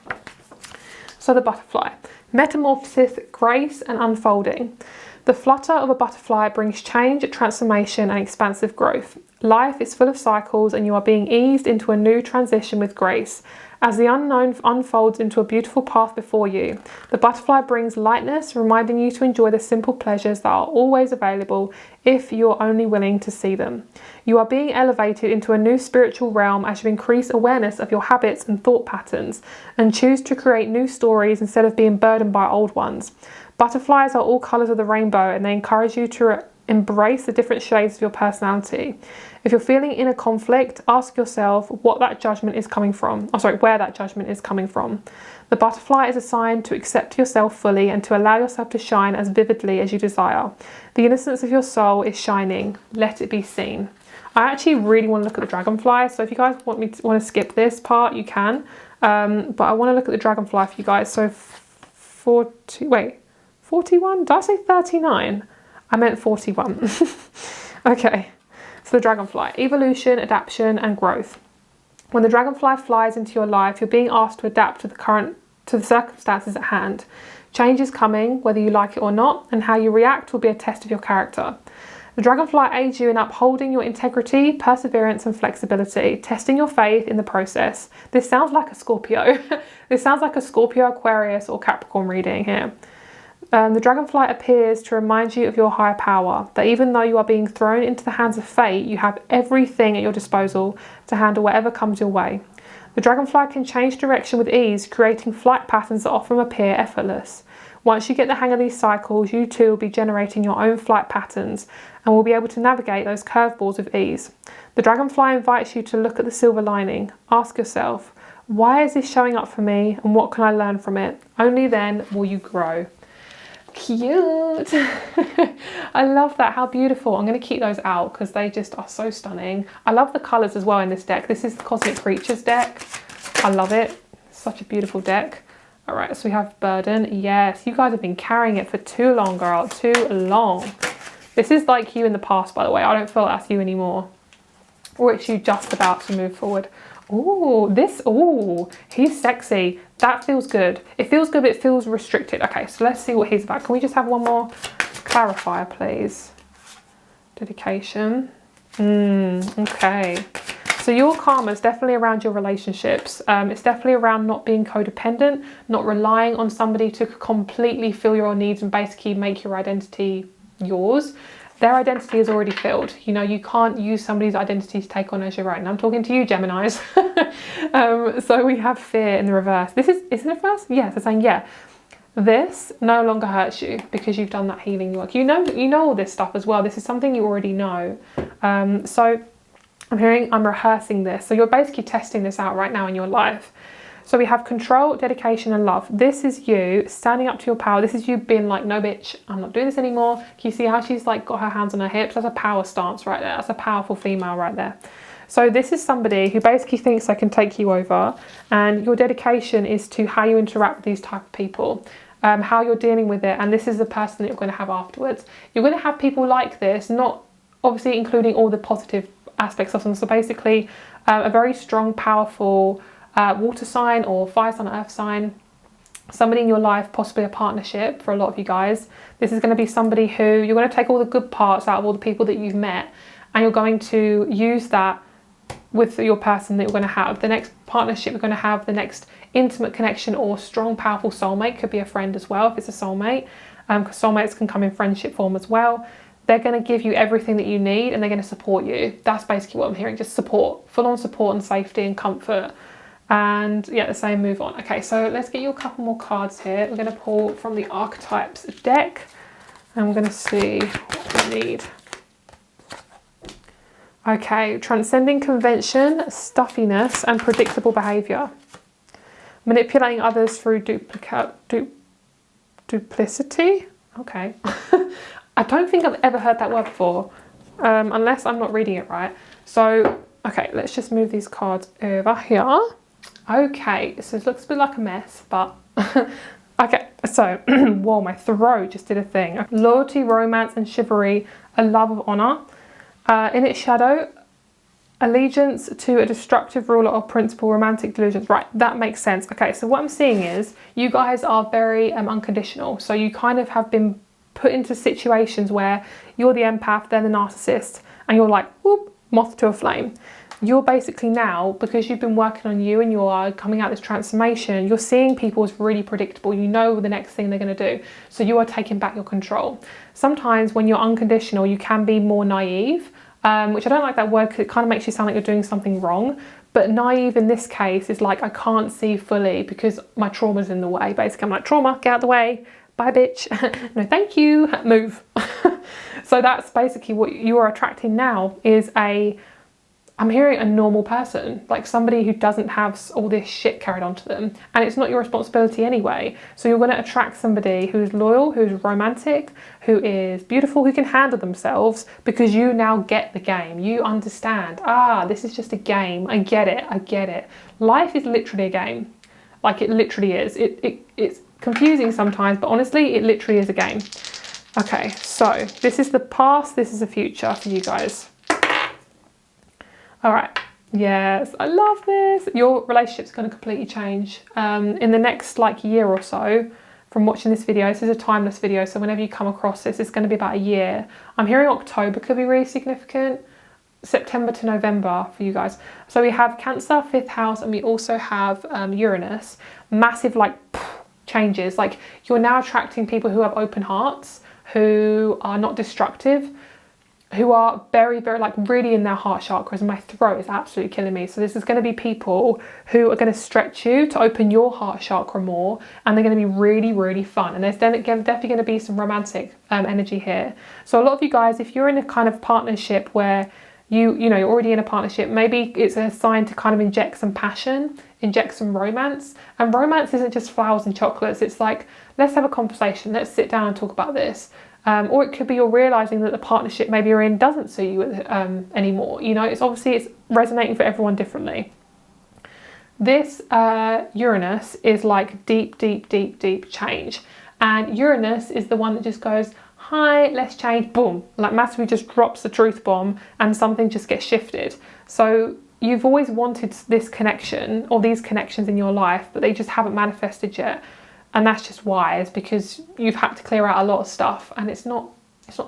[SPEAKER 1] So the butterfly. Metamorphosis, grace and unfolding. The flutter of a butterfly brings change, transformation and expansive growth. Life is full of cycles and you are being eased into a new transition with grace. As the unknown unfolds into a beautiful path before you, the butterfly brings lightness, reminding you to enjoy the simple pleasures that are always available if you're only willing to see them. You are being elevated into a new spiritual realm as you increase awareness of your habits and thought patterns and choose to create new stories instead of being burdened by old ones. Butterflies are all colours of the rainbow and they encourage you to Embrace the different shades of your personality. If you're feeling inner conflict, ask yourself what that judgment is coming from. Where that judgment is coming from. The butterfly is a sign to accept yourself fully and to allow yourself to shine as vividly as you desire. The innocence of your soul is shining. Let it be seen. I actually really want to look at the dragonfly, so if you guys want to skip this part, you can. But I want to look at the dragonfly for you guys. So 41? Did I say 39? I meant 41. Okay, so the dragonfly, evolution, adaptation and growth. When the dragonfly flies into your life, you're being asked to adapt to the circumstances at hand. Change is coming, whether you like it or not, and how you react will be a test of your character. The dragonfly aids you in upholding your integrity, perseverance and flexibility, testing your faith in the process. This sounds like a Scorpio. This sounds like a Scorpio, Aquarius or Capricorn reading here. The dragonfly appears to remind you of your higher power, that even though you are being thrown into the hands of fate, you have everything at your disposal to handle whatever comes your way. The dragonfly can change direction with ease, creating flight patterns that often appear effortless. Once you get the hang of these cycles, you too will be generating your own flight patterns and will be able to navigate those curveballs with ease. The dragonfly invites you to look at the silver lining. Ask yourself, why is this showing up for me and what can I learn from it? Only then will you grow. Cute. I love that. How beautiful. I'm going to keep those out because they just are so stunning. I love the colours as well in this deck. This is the Cosmic Creatures deck. I love it. Such a beautiful deck. All right, so we have Burden. Yes, you guys have been carrying it for too long, girl. Too long. This is like you in the past, by the way. I don't feel that's you anymore. Or it's you just about to move forward. Ooh, he's sexy. That feels good. It feels good, but it feels restricted. Okay, so let's see what he's about. Can we just have one more clarifier, please? Dedication. Okay. So your karma is definitely around your relationships. It's definitely around not being codependent, not relying on somebody to completely fill your needs and basically make your identity yours. Their identity is already filled. You know, you can't use somebody's identity to take on as your own. I'm talking to you, Geminis. So we have fear in the reverse. Is it a reverse? Yes, it's saying, yeah, this no longer hurts you because you've done that healing work. You know all this stuff as well. This is something you already know. So I'm rehearsing this. So you're basically testing this out right now in your life. So we have control, dedication and love. This is you standing up to your power. This is you being like, no bitch, I'm not doing this anymore. Can you see how she's like got her hands on her hips? That's a power stance right there. That's a powerful female right there. So this is somebody who basically thinks they can take you over, and your dedication is to how you interact with these type of people, how you're dealing with it. And this is the person that you're going to have afterwards. You're going to have people like this, not obviously including all the positive aspects of them. So basically a very strong, powerful water sign or fire sign or earth sign, somebody in your life, possibly a partnership for a lot of you guys. This is going to be somebody who you're going to take all the good parts out of all the people that you've met, and you're going to use that with your person that you're going to have. The next partnership you're going to have, the next intimate connection or strong, powerful soulmate, could be a friend as well if it's a soulmate, because soulmates can come in friendship form as well. They're going to give you everything that you need and they're going to support you. That's basically what I'm hearing, just support, full-on support and safety and comfort. And yeah, the same, move on. Okay, so let's get you a couple more cards here. We're going to pull from the Archetypes deck and we're going to see what we need. Okay, transcending convention, stuffiness and predictable behaviour. Manipulating others through duplicity. Okay. I don't think I've ever heard that word before, unless I'm not reading it right. So, okay, let's just move these cards over here. Okay, so it looks a bit like a mess, but okay, so, whoa, my throat just did a thing. Loyalty, romance and chivalry, a love of honour. In its shadow, allegiance to a destructive ruler or principle, romantic delusions. Right, that makes sense. Okay, so what I'm seeing is you guys are very unconditional. So you kind of have been put into situations where you're the empath, they're the narcissist, and you're like, whoop, moth to a flame. You're basically now, because you've been working on you and you are coming out this transformation, you're seeing people as really predictable. You know the next thing they're going to do. So you are taking back your control. Sometimes when you're unconditional, you can be more naive, which I don't like that word because it kind of makes you sound like you're doing something wrong. But naive in this case is like, I can't see fully because my trauma's in the way. Basically, I'm like, trauma, get out of the way. Bye, bitch. No, thank you. Move. So that's basically what you are attracting now, is I'm hearing a normal person, like somebody who doesn't have all this shit carried onto them, and it's not your responsibility anyway. So you're going to attract somebody who's loyal, who's romantic, who is beautiful, who can handle themselves, because you now get the game. You understand, this is just a game. I get it. Life is literally a game. Like, it literally is. It's confusing sometimes, but honestly, it literally is a game. Okay, so this is the past, this is the future for you guys. All right, yes, I love this. Your relationship's going to completely change in the next like year or so from watching this video. This is a timeless video, so whenever you come across this, it's going to be about a year. I'm hearing October could be really significant. September to November for you guys. So we have Cancer, 5th house, and we also have Uranus. Massive like changes. Like, you're now attracting people who have open hearts, who are not destructive, who are very, very, like, really in their heart chakras, and my throat is absolutely killing me. So this is going to be people who are going to stretch you to open your heart chakra more, and they're going to be really, really fun. And there's definitely going to be some romantic energy here. So a lot of you guys, if you're in a kind of partnership where you're already in a partnership, maybe it's a sign to kind of inject some passion, inject some romance. And romance isn't just flowers and chocolates. It's like, let's have a conversation, let's sit down and talk about this. Or it could be you're realising that the partnership maybe you're in doesn't suit you anymore. You know, it's resonating for everyone differently. This Uranus is like deep, deep, deep, deep change. And Uranus is the one that just goes, hi, let's change, boom. Like, massively just drops the truth bomb and something just gets shifted. So you've always wanted this connection or these connections in your life, but they just haven't manifested yet. And that's just why, is because you've had to clear out a lot of stuff, and it's not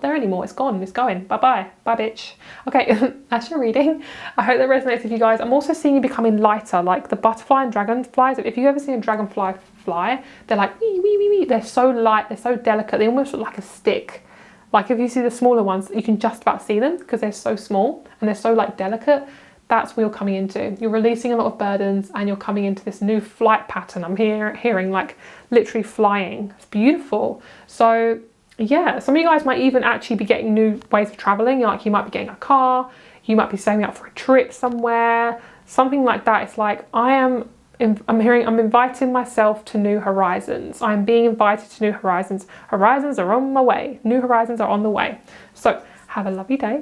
[SPEAKER 1] there anymore. It's gone, it's going. Bye-bye. Bye, bitch. Okay, that's your reading. I hope that resonates with you guys. I'm also seeing you becoming lighter, like the butterfly and dragonflies. If you've ever seen a dragonfly fly, they're like, wee, wee, wee, wee. They're so light, they're so delicate. They almost look like a stick. Like, if you see the smaller ones, you can just about see them because they're so small and they're so like delicate. That's what you're coming into. You're releasing a lot of burdens and you're coming into this new flight pattern. I'm hearing like literally flying. It's beautiful. So yeah, some of you guys might even actually be getting new ways of traveling. Like, you might be getting a car, you might be saving up for a trip somewhere, something like that. It's like, I'm inviting myself to new horizons. I'm being invited to new horizons. Horizons are on my way. New horizons are on the way. So have a lovely day,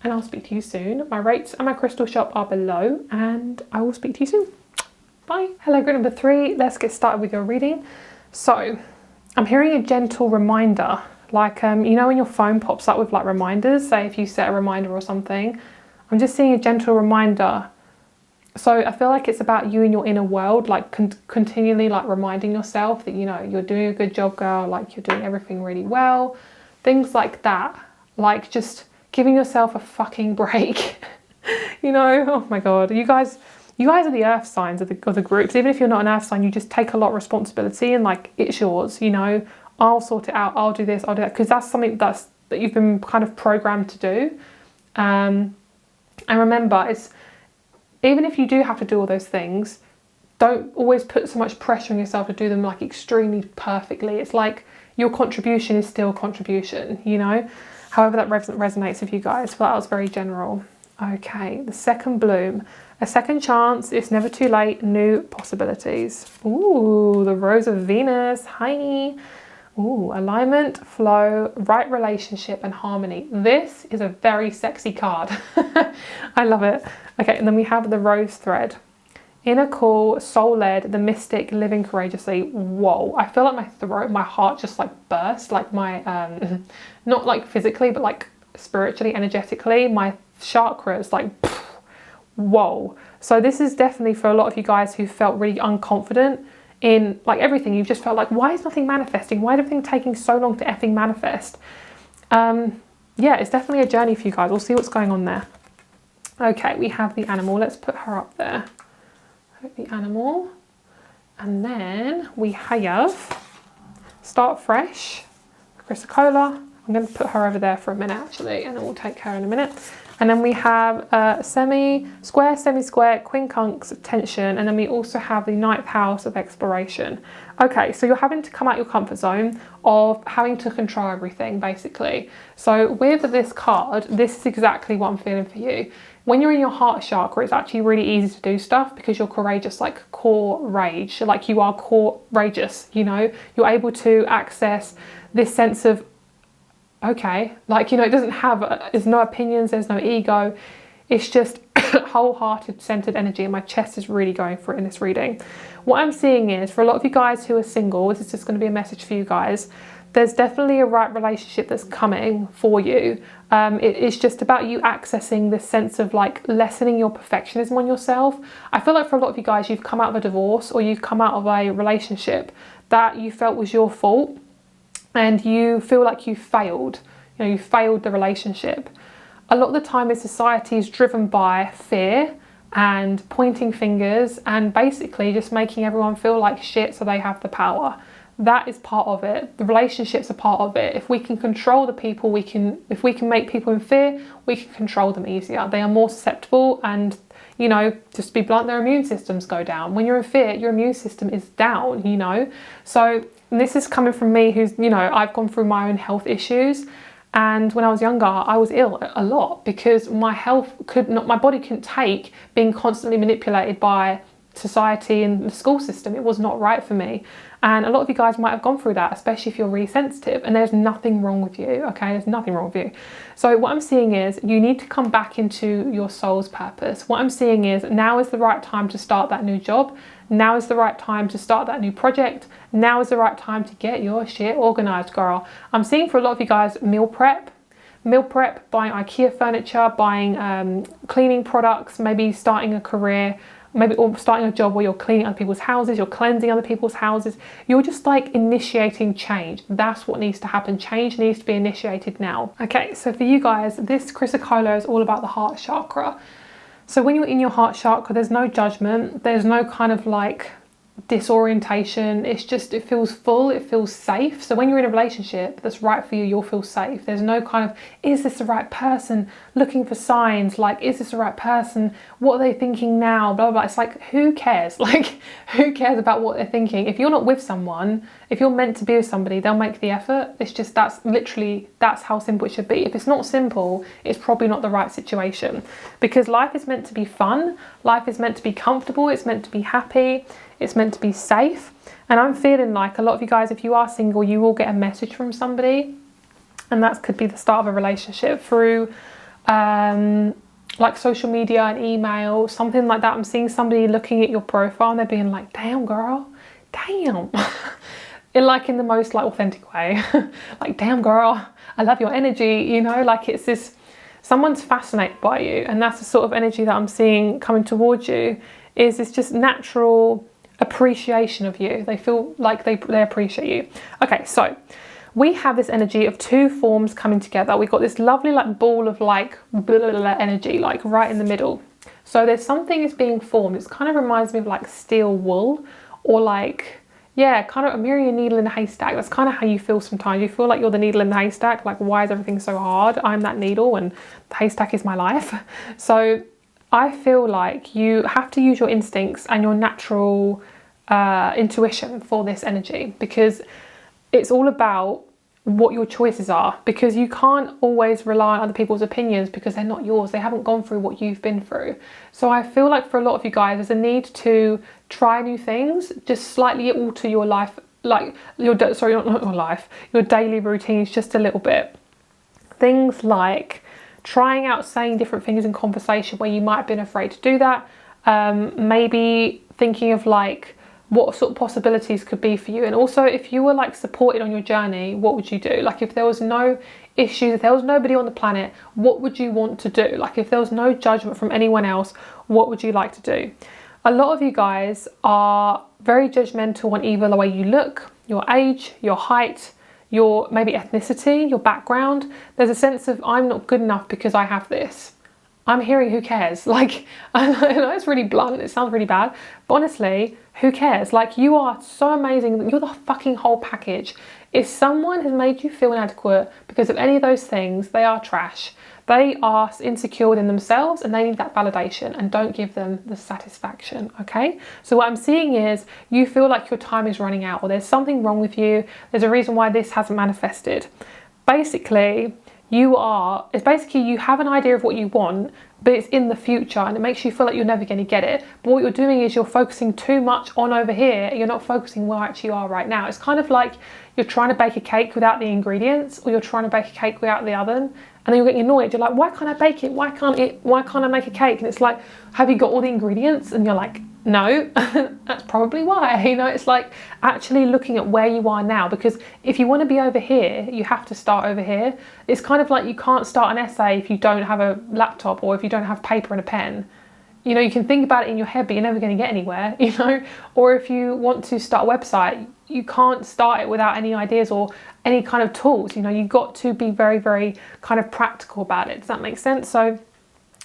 [SPEAKER 1] and I'll speak to you soon. My rates and my crystal shop are below, and I will speak to you soon. Bye. Hello, group number 3. Let's get started with your reading. So I'm hearing a gentle reminder, like, you know when your phone pops up with like reminders, say if you set a reminder or something. I'm just seeing a gentle reminder. So I feel like it's about you and your inner world, like continually like reminding yourself that, you know, you're doing a good job, girl, like you're doing everything really well, things like that. Like, just giving yourself a fucking break. You know, oh my God, you guys are the earth signs of the groups. Even if you're not an earth sign, you just take a lot of responsibility and like, it's yours, you know. I'll sort it out, I'll do this, I'll do that, because that's something that you've been kind of programmed to do. And remember, even if you do have to do all those things, don't always put so much pressure on yourself to do them like extremely perfectly. It's like, your contribution is still contribution, you know. However that resonates with you guys. But that was very general. Okay, the second bloom. A second chance, it's never too late, new possibilities. Ooh, the Rose of Venus, hi. Ooh, alignment, flow, right relationship and harmony. This is a very sexy card. I love it. Okay, and then we have the rose thread. Inner call, soul-led, the mystic, living courageously. Whoa, I feel like my throat, my heart just like burst, like my, not like physically, but like spiritually, energetically, my chakras like, whoa. So this is definitely for a lot of you guys who felt really unconfident in like everything. You've just felt like, why is nothing manifesting? Why is everything taking so long to effing manifest? Yeah, it's definitely a journey for you guys. We'll see what's going on there. Okay, we have the animal. Let's put her up there. The animal. And then we have Start Fresh, Chrysocolla. I'm going to put her over there for a minute actually, and then we'll take her in a minute. And then we have semi-square, semi-square, quincunx, tension. And then we also have the ninth house of exploration. Okay, so you're having to come out your comfort zone of having to control everything, basically. So with this card, this is exactly what I'm feeling for you. When you're in your heart chakra, it's actually really easy to do stuff because you're courageous, like core rage, like you are courageous, you know, you're able to access this sense of, okay, like, you know, it doesn't have, there's no opinions, there's no ego. It's just wholehearted centered energy, and my chest is really going for it in this reading. What I'm seeing is, for a lot of you guys who are single, this is just going to be a message for you guys. There's definitely a right relationship that's coming for you. It's just about you accessing this sense of like lessening your perfectionism on yourself. I feel like for a lot of you guys, you've come out of a divorce or you've come out of a relationship that you felt was your fault, and you feel like you failed. You know, you failed the relationship. A lot of the time in society is driven by fear and pointing fingers and basically just making everyone feel like shit so they have the power. That is part of it. The relationships are part of it. If we can control the people, if we can make people in fear, we can control them easier. They are more susceptible, and, you know, just to be blunt, their immune systems go down. When you're in fear, your immune system is down, you know. So this is coming from me who's, you know, I've gone through my own health issues. And when I was younger, I was ill a lot because my body couldn't take being constantly manipulated by society and the school system. It was not right for me. And a lot of you guys might have gone through that, especially if you're really sensitive, and there's nothing wrong with you, okay? There's nothing wrong with you. So what I'm seeing is you need to come back into your soul's purpose. What I'm seeing is now is the right time to start that new job. Now is the right time to start that new project. Now is the right time to get your shit organized, girl. I'm seeing for a lot of you guys meal prep, buying IKEA furniture, buying cleaning products, maybe starting a career, or starting a job where you're cleaning other people's houses, you're cleansing other people's houses. You're just like initiating change. That's what needs to happen. Change needs to be initiated now. Okay, so for you guys, this chrysocolla is all about the heart chakra. So when you're in your heart chakra, there's no judgment. There's no kind of like disorientation. It's just, it feels full, it feels safe. So when you're in a relationship that's right for you, you'll feel safe. There's no kind of, is this the right person? Looking for signs, like, is this the right person? What are they thinking now? Blah, blah, blah. It's like, who cares? Like, who cares about what they're thinking? If you're not with someone, if you're meant to be with somebody, they'll make the effort. It's just, that's how simple it should be. If it's not simple, it's probably not the right situation, because life is meant to be fun. Life is meant to be comfortable. It's meant to be happy. It's meant to be safe. And I'm feeling like a lot of you guys, if you are single, you will get a message from somebody, and that could be the start of a relationship through like social media and email, something like that. I'm seeing somebody looking at your profile and they're being like, damn girl, damn. in the most like authentic way. Like, damn girl, I love your energy, you know, like it's this, someone's fascinated by you, and that's the sort of energy that I'm seeing coming towards you. Is it's just natural appreciation of you. They feel like they appreciate you. Okay, so we have this energy of two forms coming together. We've got this lovely like ball of like blah, blah, blah, energy, like right in the middle. So there's something is being formed. It kind of reminds me of like steel wool, or like, yeah, kind of a mirroring a needle in a haystack. That's kind of how you feel sometimes. You feel like you're the needle in the haystack. Like, why is everything so hard? I'm that needle and the haystack is my life. So I feel like you have to use your instincts and your natural intuition for this energy, because it's all about what your choices are, because you can't always rely on other people's opinions because they're not yours. They haven't gone through what you've been through. So I feel like for a lot of you guys, there's a need to try new things, just slightly alter your life, like your daily routines just a little bit. Things like trying out saying different things in conversation where you might have been afraid to do that. Maybe thinking of like what sort of possibilities could be for you. And also, if you were like supported on your journey, what would you do? Like, if there was no issues, if there was nobody on the planet, what would you want to do? Like, if there was no judgment from anyone else, what would you like to do? A lot of you guys are very judgmental on either the way you look, your age, your height, your maybe ethnicity, your background. There's a sense of, I'm not good enough because I have this. I'm hearing who cares? Like, I know it's really blunt, it sounds really bad, but honestly, who cares? Like, you are so amazing, you're the fucking whole package. If someone has made you feel inadequate because of any of those things, they are trash. They are insecure in themselves and they need that validation, and don't give them the satisfaction, okay? So what I'm seeing is you feel like your time is running out, or there's something wrong with you. There's a reason why this hasn't manifested. Basically, you have an idea of what you want, but it's in the future and it makes you feel like you're never going to get it. But what you're doing is you're focusing too much on over here and you're not focusing where you actually are right now. It's kind of like you're trying to bake a cake without the ingredients, or you're trying to bake a cake without the oven, and then you're getting annoyed. You're like, why can't I bake it? Why can't I make a cake? And it's like, have you got all the ingredients? And you're like, no. That's probably why. You know, it's like actually looking at where you are now, because if you want to be over here, you have to start over here. It's kind of like you can't start an essay if you don't have a laptop or if you don't have paper and a pen. You know, you can think about it in your head, but you're never going to get anywhere, you know. Or if you want to start a website, you can't start it without any ideas or any kind of tools. You know, you've got to be very, very kind of practical about it. Does that make sense? So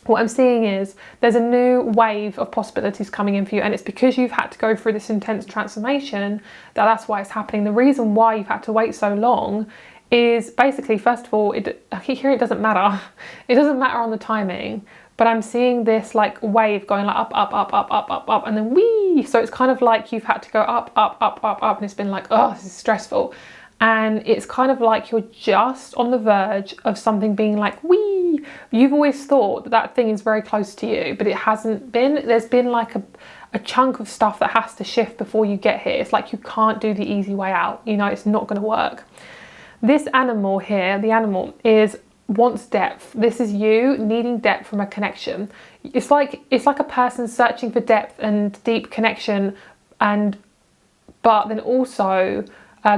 [SPEAKER 1] what I'm seeing is there's a new wave of possibilities coming in for you, and it's because you've had to go through this intense transformation that's why it's happening. The reason why you've had to wait so long is basically, first of all, I keep hearing it doesn't matter. It doesn't matter on the timing. But I'm seeing this like wave going like up, up, up, up, up, up, up, and then wee. So it's kind of like you've had to go up, up, up, up, up, and it's been like, oh, this is stressful. And it's kind of like you're just on the verge of something being like, wee. You've always thought that thing is very close to you, but it hasn't been. There's been like a chunk of stuff that has to shift before you get here. It's like you can't do the easy way out. You know, it's not going to work. This animal here, the animal wants depth. This is you needing depth from a connection. It's like a person searching for depth and deep connection, but then also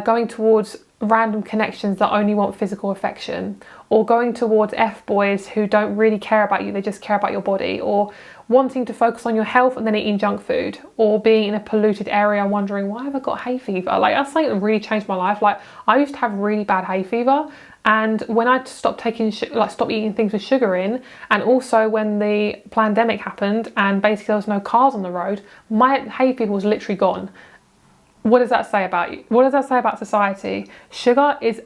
[SPEAKER 1] going towards random connections that only want physical affection, or going towards F-boys who don't really care about you, they just care about your body, or wanting to focus on your health and then eating junk food, or being in a polluted area wondering, why have I got hay fever? Like, that's something that really changed my life. Like, I used to have really bad hay fever, and when I stopped stop eating things with sugar in, and also when the pandemic happened and basically there was no cars on the road, my hay fever was literally gone. What does that say about you? What does that say about society? Sugar is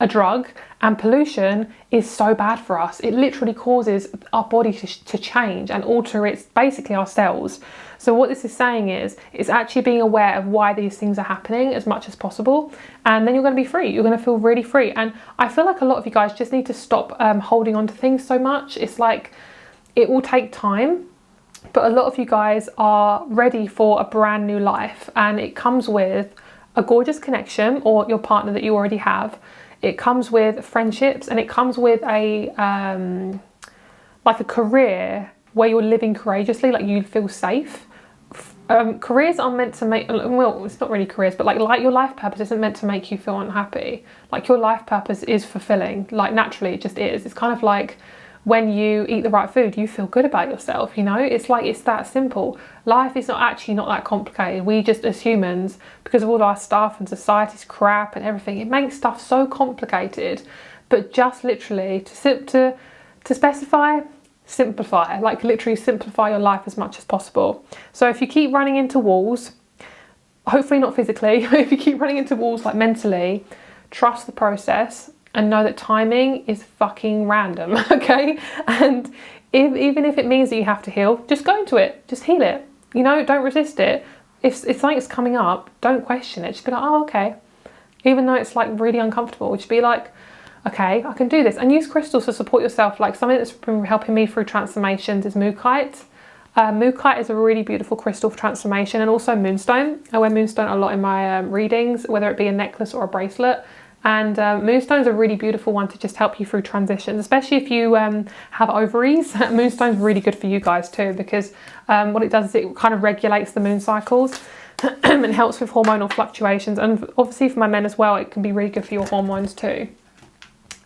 [SPEAKER 1] a drug, and pollution is so bad for us. It literally causes our body to change and alter basically our cells. So what this is saying is, it's actually being aware of why these things are happening as much as possible, and then you're going to be free. You're going to feel really free. And I feel like a lot of you guys just need to stop holding on to things so much. It's like, it will take time, but a lot of you guys are ready for a brand new life, and it comes with a gorgeous connection, or your partner that you already have. It comes with friendships, and it comes with a career where you're living courageously, like you feel safe. Careers are meant to make, well, it's not really careers, but like your life purpose isn't meant to make you feel unhappy. Like, your life purpose is fulfilling, like naturally it just is. It's kind of like when you eat the right food, you feel good about yourself, you know? It's like, it's that simple. Life is not that complicated. We just, as humans, because of all our stuff and society's crap and everything, it makes stuff so complicated. But just literally to specify, simplify, like literally simplify your life as much as possible. So if you keep running into walls, hopefully not physically, if you keep running into walls like mentally, trust the process and know that timing is fucking random, okay? And even if it means that you have to heal, just go into it, just heal it, you know, don't resist it. If something's coming up, don't question it, just be like, oh, okay. Even though it's like really uncomfortable, just be like, okay, I can do this. And use crystals to support yourself. Like, something that's been helping me through transformations is mookaite. Mookaite is a really beautiful crystal for transformation, and also moonstone. I wear moonstone a lot in my readings, whether it be a necklace or a bracelet. And moonstone is a really beautiful one to just help you through transitions, especially if you have ovaries. Moonstone's really good for you guys too, because what it does is it kind of regulates the moon cycles and helps with hormonal fluctuations. And obviously for my men as well, it can be really good for your hormones too.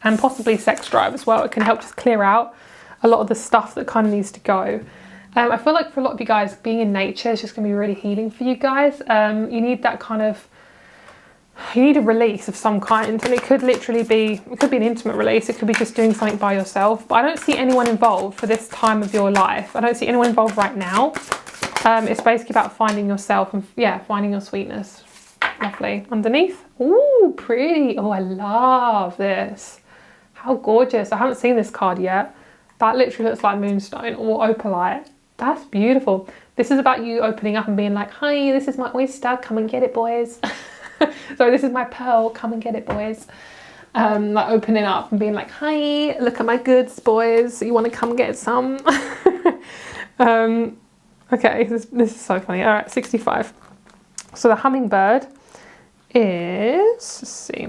[SPEAKER 1] And possibly sex drive as well. It can help just clear out a lot of the stuff that kind of needs to go. I feel like for a lot of you guys, being in nature is just going to be really healing for you guys. You need that kind of you need a release of some kind, and it could literally be, it could be an intimate release, it could be just doing something by yourself, but I don't see anyone involved for this time of your life. I don't see anyone involved right now. It's basically about finding yourself and, yeah, finding your sweetness. Lovely. Underneath, ooh, pretty. Oh, I love this. How gorgeous. I haven't seen this card yet. That literally looks like moonstone or opalite. That's beautiful. This is about you opening up and being like, hi, this is my oyster, come and get it, boys. So this is my pearl, come and get it, boys. Like opening up and being like, hi, look at my goods, boys. You want to come get some? Okay, this is so funny. All right, 65. So the hummingbird is, let's see,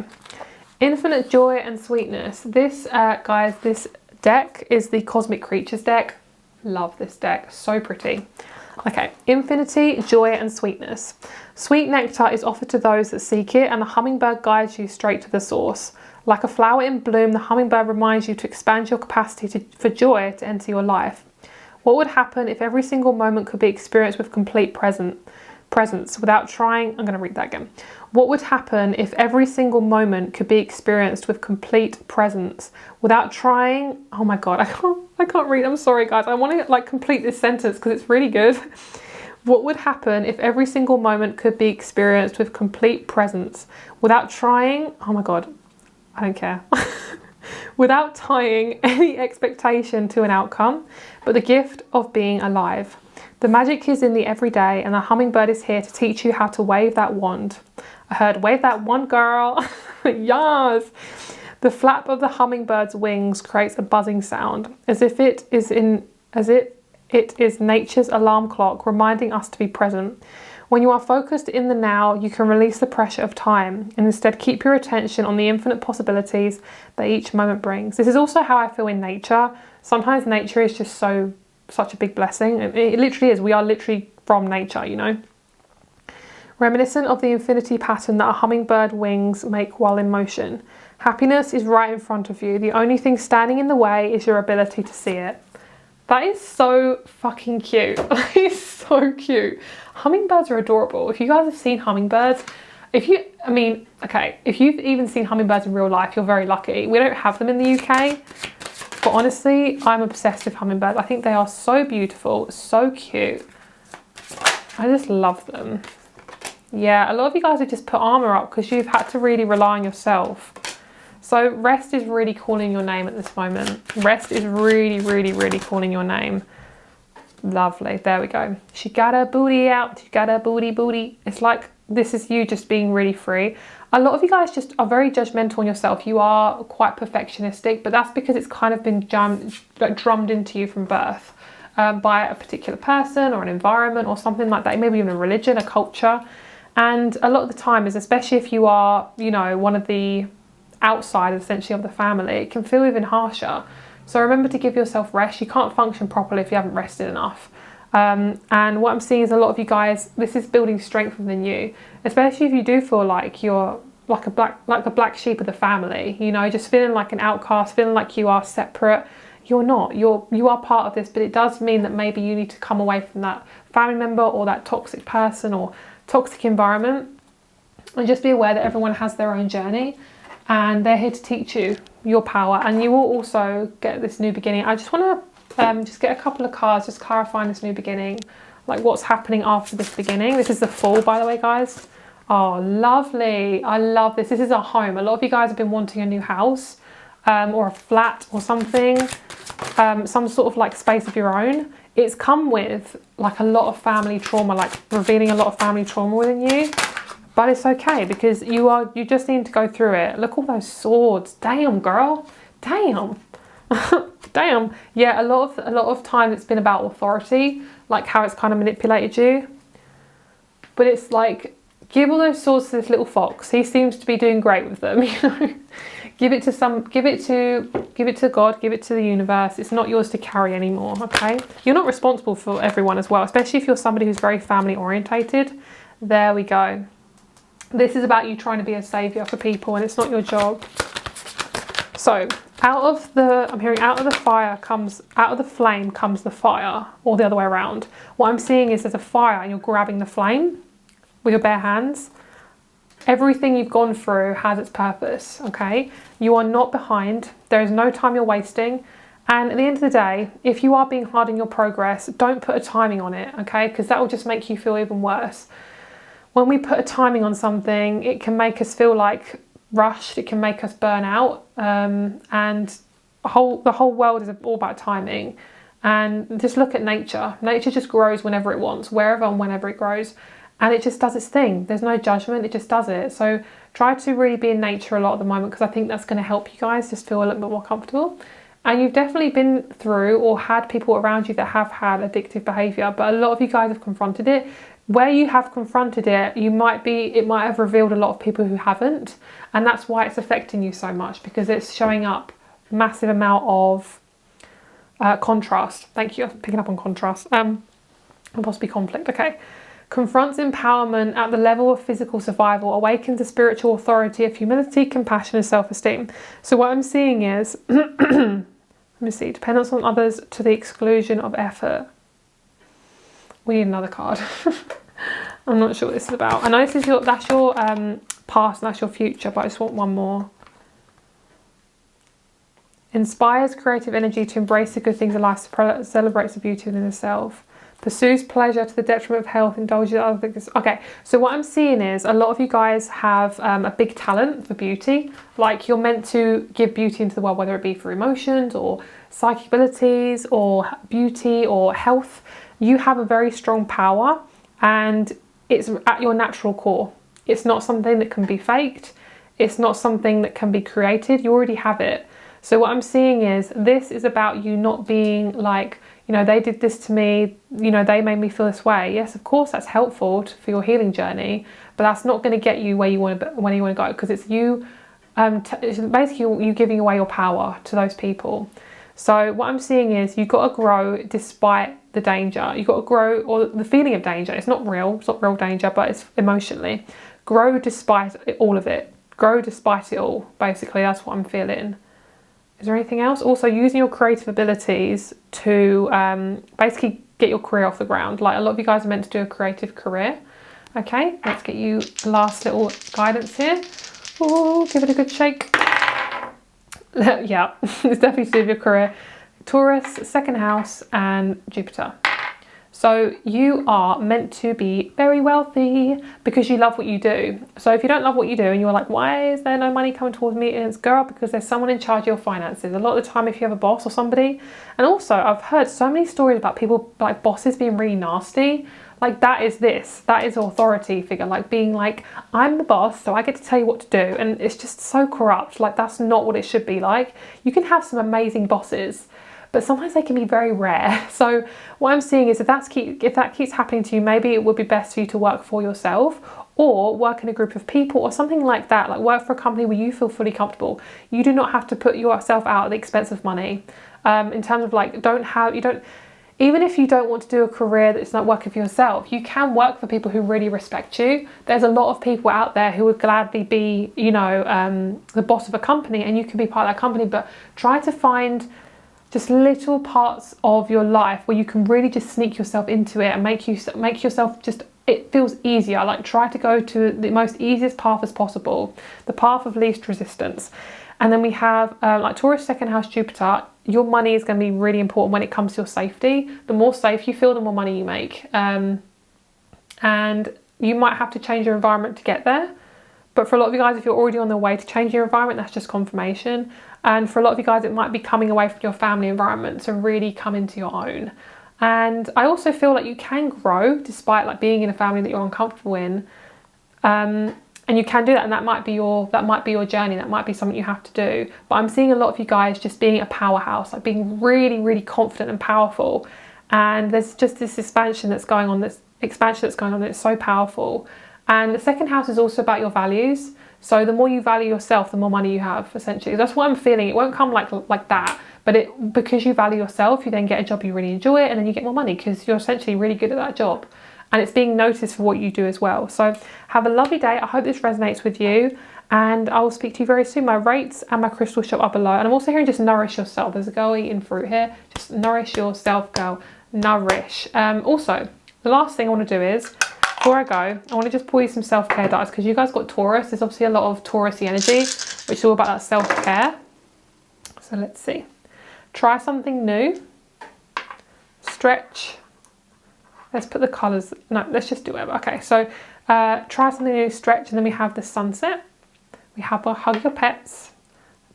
[SPEAKER 1] infinite joy and sweetness. This, guys, this deck is the Cosmic Creatures deck. Love this deck, so pretty. Okay, infinity, joy and sweetness. Sweet nectar is offered to those that seek it, and the hummingbird guides you straight to the source. Like a flower in bloom, the hummingbird reminds you to expand your capacity for joy to enter your life. What would happen if every single moment could be experienced with complete presence without trying? I'm going to read that again. What would happen if every single moment could be experienced with complete presence without trying? Oh my God, I can't read. I'm sorry, guys. I want to like complete this sentence because it's really good. What would happen if every single moment could be experienced with complete presence without trying? Oh my God, I don't care. Without tying any expectation to an outcome, but the gift of being alive. The magic is in the everyday, and the hummingbird is here to teach you how to wave that wand. I heard, wave that wand, girl. Yes. The flap of the hummingbird's wings creates a buzzing sound, as if it is nature's alarm clock, reminding us to be present. When you are focused in the now, you can release the pressure of time and instead keep your attention on the infinite possibilities that each moment brings. This is also how I feel in nature. Sometimes nature is just such a big blessing. It literally is. We are literally from nature, you know. Reminiscent of the infinity pattern that a hummingbird wings make while in motion. Happiness is right in front of you. The only thing standing in the way is your ability to see it. That is so fucking cute. That is so cute. Hummingbirds are adorable. If you guys have seen hummingbirds, if you've even seen hummingbirds in real life, you're very lucky. We don't have them in the UK, but honestly, I'm obsessed with hummingbirds. I think they are so beautiful, so cute. I just love them. Yeah, a lot of you guys have just put armor up because you've had to really rely on yourself. So rest is really calling your name at this moment. Rest is really, really, really calling your name. Lovely. There we go. She got her booty out. She got her booty. It's like this is you just being really free. A lot of you guys just are very judgmental on yourself. You are quite perfectionistic, but that's because it's kind of been drummed into you from birth by a particular person or an environment or something like that. Maybe even a religion, a culture. And a lot of the time is, especially if you are, you know, one of the outsiders essentially of the family, it can feel even harsher. So remember to give yourself rest. You can't function properly if you haven't rested enough. And what I'm seeing is a lot of you guys, this is building strength within you, especially if you do feel like you're like a black sheep of the family, you know, just feeling like an outcast, feeling like you are separate. You're not. You are part of this, but it does mean that maybe you need to come away from that family member or that toxic person or toxic environment, and just be aware that everyone has their own journey and they're here to teach you your power, and you will also get this new beginning. I just want to just get a couple of cards just clarifying this new beginning, like what's happening after this beginning. This is the Fool, by the way, guys. Oh, lovely. I love this. This is a home. A lot of you guys have been wanting a new house or a flat or something, some sort of like space of your own. It's come with like a lot of family trauma, like revealing a lot of family trauma within you. But it's okay because you just need to go through it. Look, all those swords. Damn, girl. Damn. Damn. Yeah, a lot of time it's been about authority, like how it's kind of manipulated you. But it's like, give all those swords to this little fox. He seems to be doing great with them, you know. Give it to God, give it to the universe. It's not yours to carry anymore, okay? You're not responsible for everyone as well, especially if you're somebody who's very family orientated. There we go. This is about you trying to be a savior for people, and it's not your job. So I'm hearing out of the flame comes the fire, or the other way around. What I'm seeing is there's a fire and you're grabbing the flame with your bare hands. Everything you've gone through has its purpose, okay? You are not behind. There is no time you're wasting. And at the end of the day, if you are being hard in your progress, don't put a timing on it, okay? Because that will just make you feel even worse. When we put a timing on something, it can make us feel like rushed. It can make us burn out. And the whole world is all about timing. And just look at nature. Nature just grows whenever it wants, wherever and whenever it grows. And it just does its thing. There's no judgment, it just does it. So try to really be in nature a lot at the moment, because I think that's going to help you guys just feel a little bit more comfortable. And you've definitely been through or had people around you that have had addictive behaviour, but a lot of you guys have confronted it. Where you have confronted it, it might have revealed a lot of people who haven't. And that's why it's affecting you so much, because it's showing up massive amount of contrast. Thank you, I'm picking up on contrast. And possibly conflict, okay. Confronts empowerment at the level of physical survival, awakens a spiritual authority of humility, compassion and self-esteem. So what I'm seeing is, let me see, dependence on others to the exclusion of effort. We need another card. I'm not sure what this is about. I know this is that's your past and that's your future, but I just want one more. Inspires creative energy to embrace the good things in life, celebrates the beauty within itself. Pursues pleasure to the detriment of health, indulges in other things. Okay, so what I'm seeing is a lot of you guys have a big talent for beauty. Like, you're meant to give beauty into the world, whether it be through emotions or psychic abilities or beauty or health. You have a very strong power and it's at your natural core. It's not something that can be faked. It's not something that can be created. You already have it. So what I'm seeing is this is about you not being like, you know, they did this to me, you know, they made me feel this way. Yes, of course, that's helpful for your healing journey, but that's not going to get you where you want to go, because it's you, it's basically you giving away your power to those people. So what I'm seeing is you've got to grow despite the danger. You've got to grow, or the feeling of danger. It's not real danger, but it's emotionally. Grow despite all of it. Grow despite it all. Basically, that's what I'm feeling. Is there anything else? Also, using your creative abilities to basically get your career off the ground. Like, a lot of you guys are meant to do a creative career. Okay, let's get you the last little guidance here. Oh, give it a good shake. Yeah, it's definitely to do with your career. Taurus, second house, and Jupiter. So you are meant to be very wealthy because you love what you do. So if you don't love what you do and you're like, why is there no money coming towards me? It's girl, because there's someone in charge of your finances. A lot of the time, if you have a boss or somebody. And also, I've heard so many stories about people, like bosses being really nasty. Like, that is authority figure, like being like, I'm the boss, so I get to tell you what to do. And it's just so corrupt. Like, that's not what it should be like. You can have some amazing bosses, but sometimes they can be very rare. So what I'm seeing is if that keeps happening to you, maybe it would be best for you to work for yourself or work in a group of people or something like that. Like, work for a company where you feel fully comfortable. You do not have to put yourself out at the expense of money. In terms of like, even if you don't want to do a career that's not working for yourself, you can work for people who really respect you. There's a lot of people out there who would gladly be, you know, the boss of a company, and you can be part of that company, but try to find just little parts of your life where you can really just sneak yourself into it and make yourself just, it feels easier. Like, try to go to the most easiest path as possible, the path of least resistance. And then we have like Taurus, second house, Jupiter. Your money is going to be really important when it comes to your safety. The more safe you feel, the more money you make. And you might have to change your environment to get there. But for a lot of you guys, if you're already on the way to change your environment, that's just confirmation. And for a lot of you guys, it might be coming away from your family environment to really come into your own. And I also feel like you can grow despite like being in a family that you're uncomfortable in. And you can do that, and that might be your journey. That might be something you have to do. But I'm seeing a lot of you guys just being a powerhouse, like being really, really confident and powerful. And there's just this expansion that's going on. It's so powerful. And the second house is also about your values. So the more you value yourself, the more money you have, essentially. That's what I'm feeling. It won't come like that, but because you value yourself, you then get a job you really enjoy, and then you get more money because you're essentially really good at that job. And it's being noticed for what you do as well. So have a lovely day. I hope this resonates with you, and I will speak to you very soon. My rates and my crystal shop are below. And I'm also hearing just nourish yourself. There's a girl eating fruit here. Just nourish yourself, girl. Nourish. Also, the last thing I want to do is before I go, I want to just pull you some self-care dice because you guys got Taurus. There's obviously a lot of Taurus-y energy, which is all about that self-care. So let's see. Try something new. Stretch. Let's put the colours. No, let's just do whatever. Okay, so try something new, stretch, and then we have the sunset. We have a hug your pets.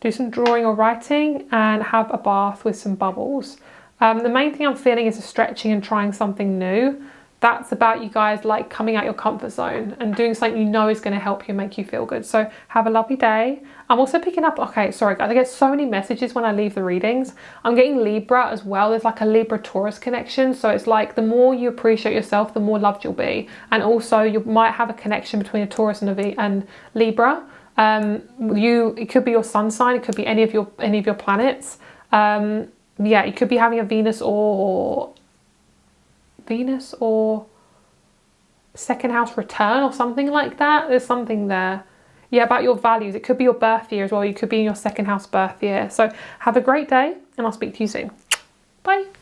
[SPEAKER 1] Do some drawing or writing, and have a bath with some bubbles. The main thing I'm feeling is a stretching and trying something new. That's about you guys like coming out your comfort zone and doing something you know is going to help you, make you feel good. So have a lovely day. I'm also picking up, okay, sorry guys, I get so many messages when I leave the readings. I'm getting Libra as well. There's like a Libra-Taurus connection. So it's like the more you appreciate yourself, the more loved you'll be. And also you might have a connection between a Taurus and Libra. It could be your sun sign. It could be any of your planets. Yeah, you could be having a Venus or second house return or something like that. There's something there. Yeah, about your values. It could be your birth year as well. You could be in your second house birth year. So have a great day and I'll speak to you soon. Bye.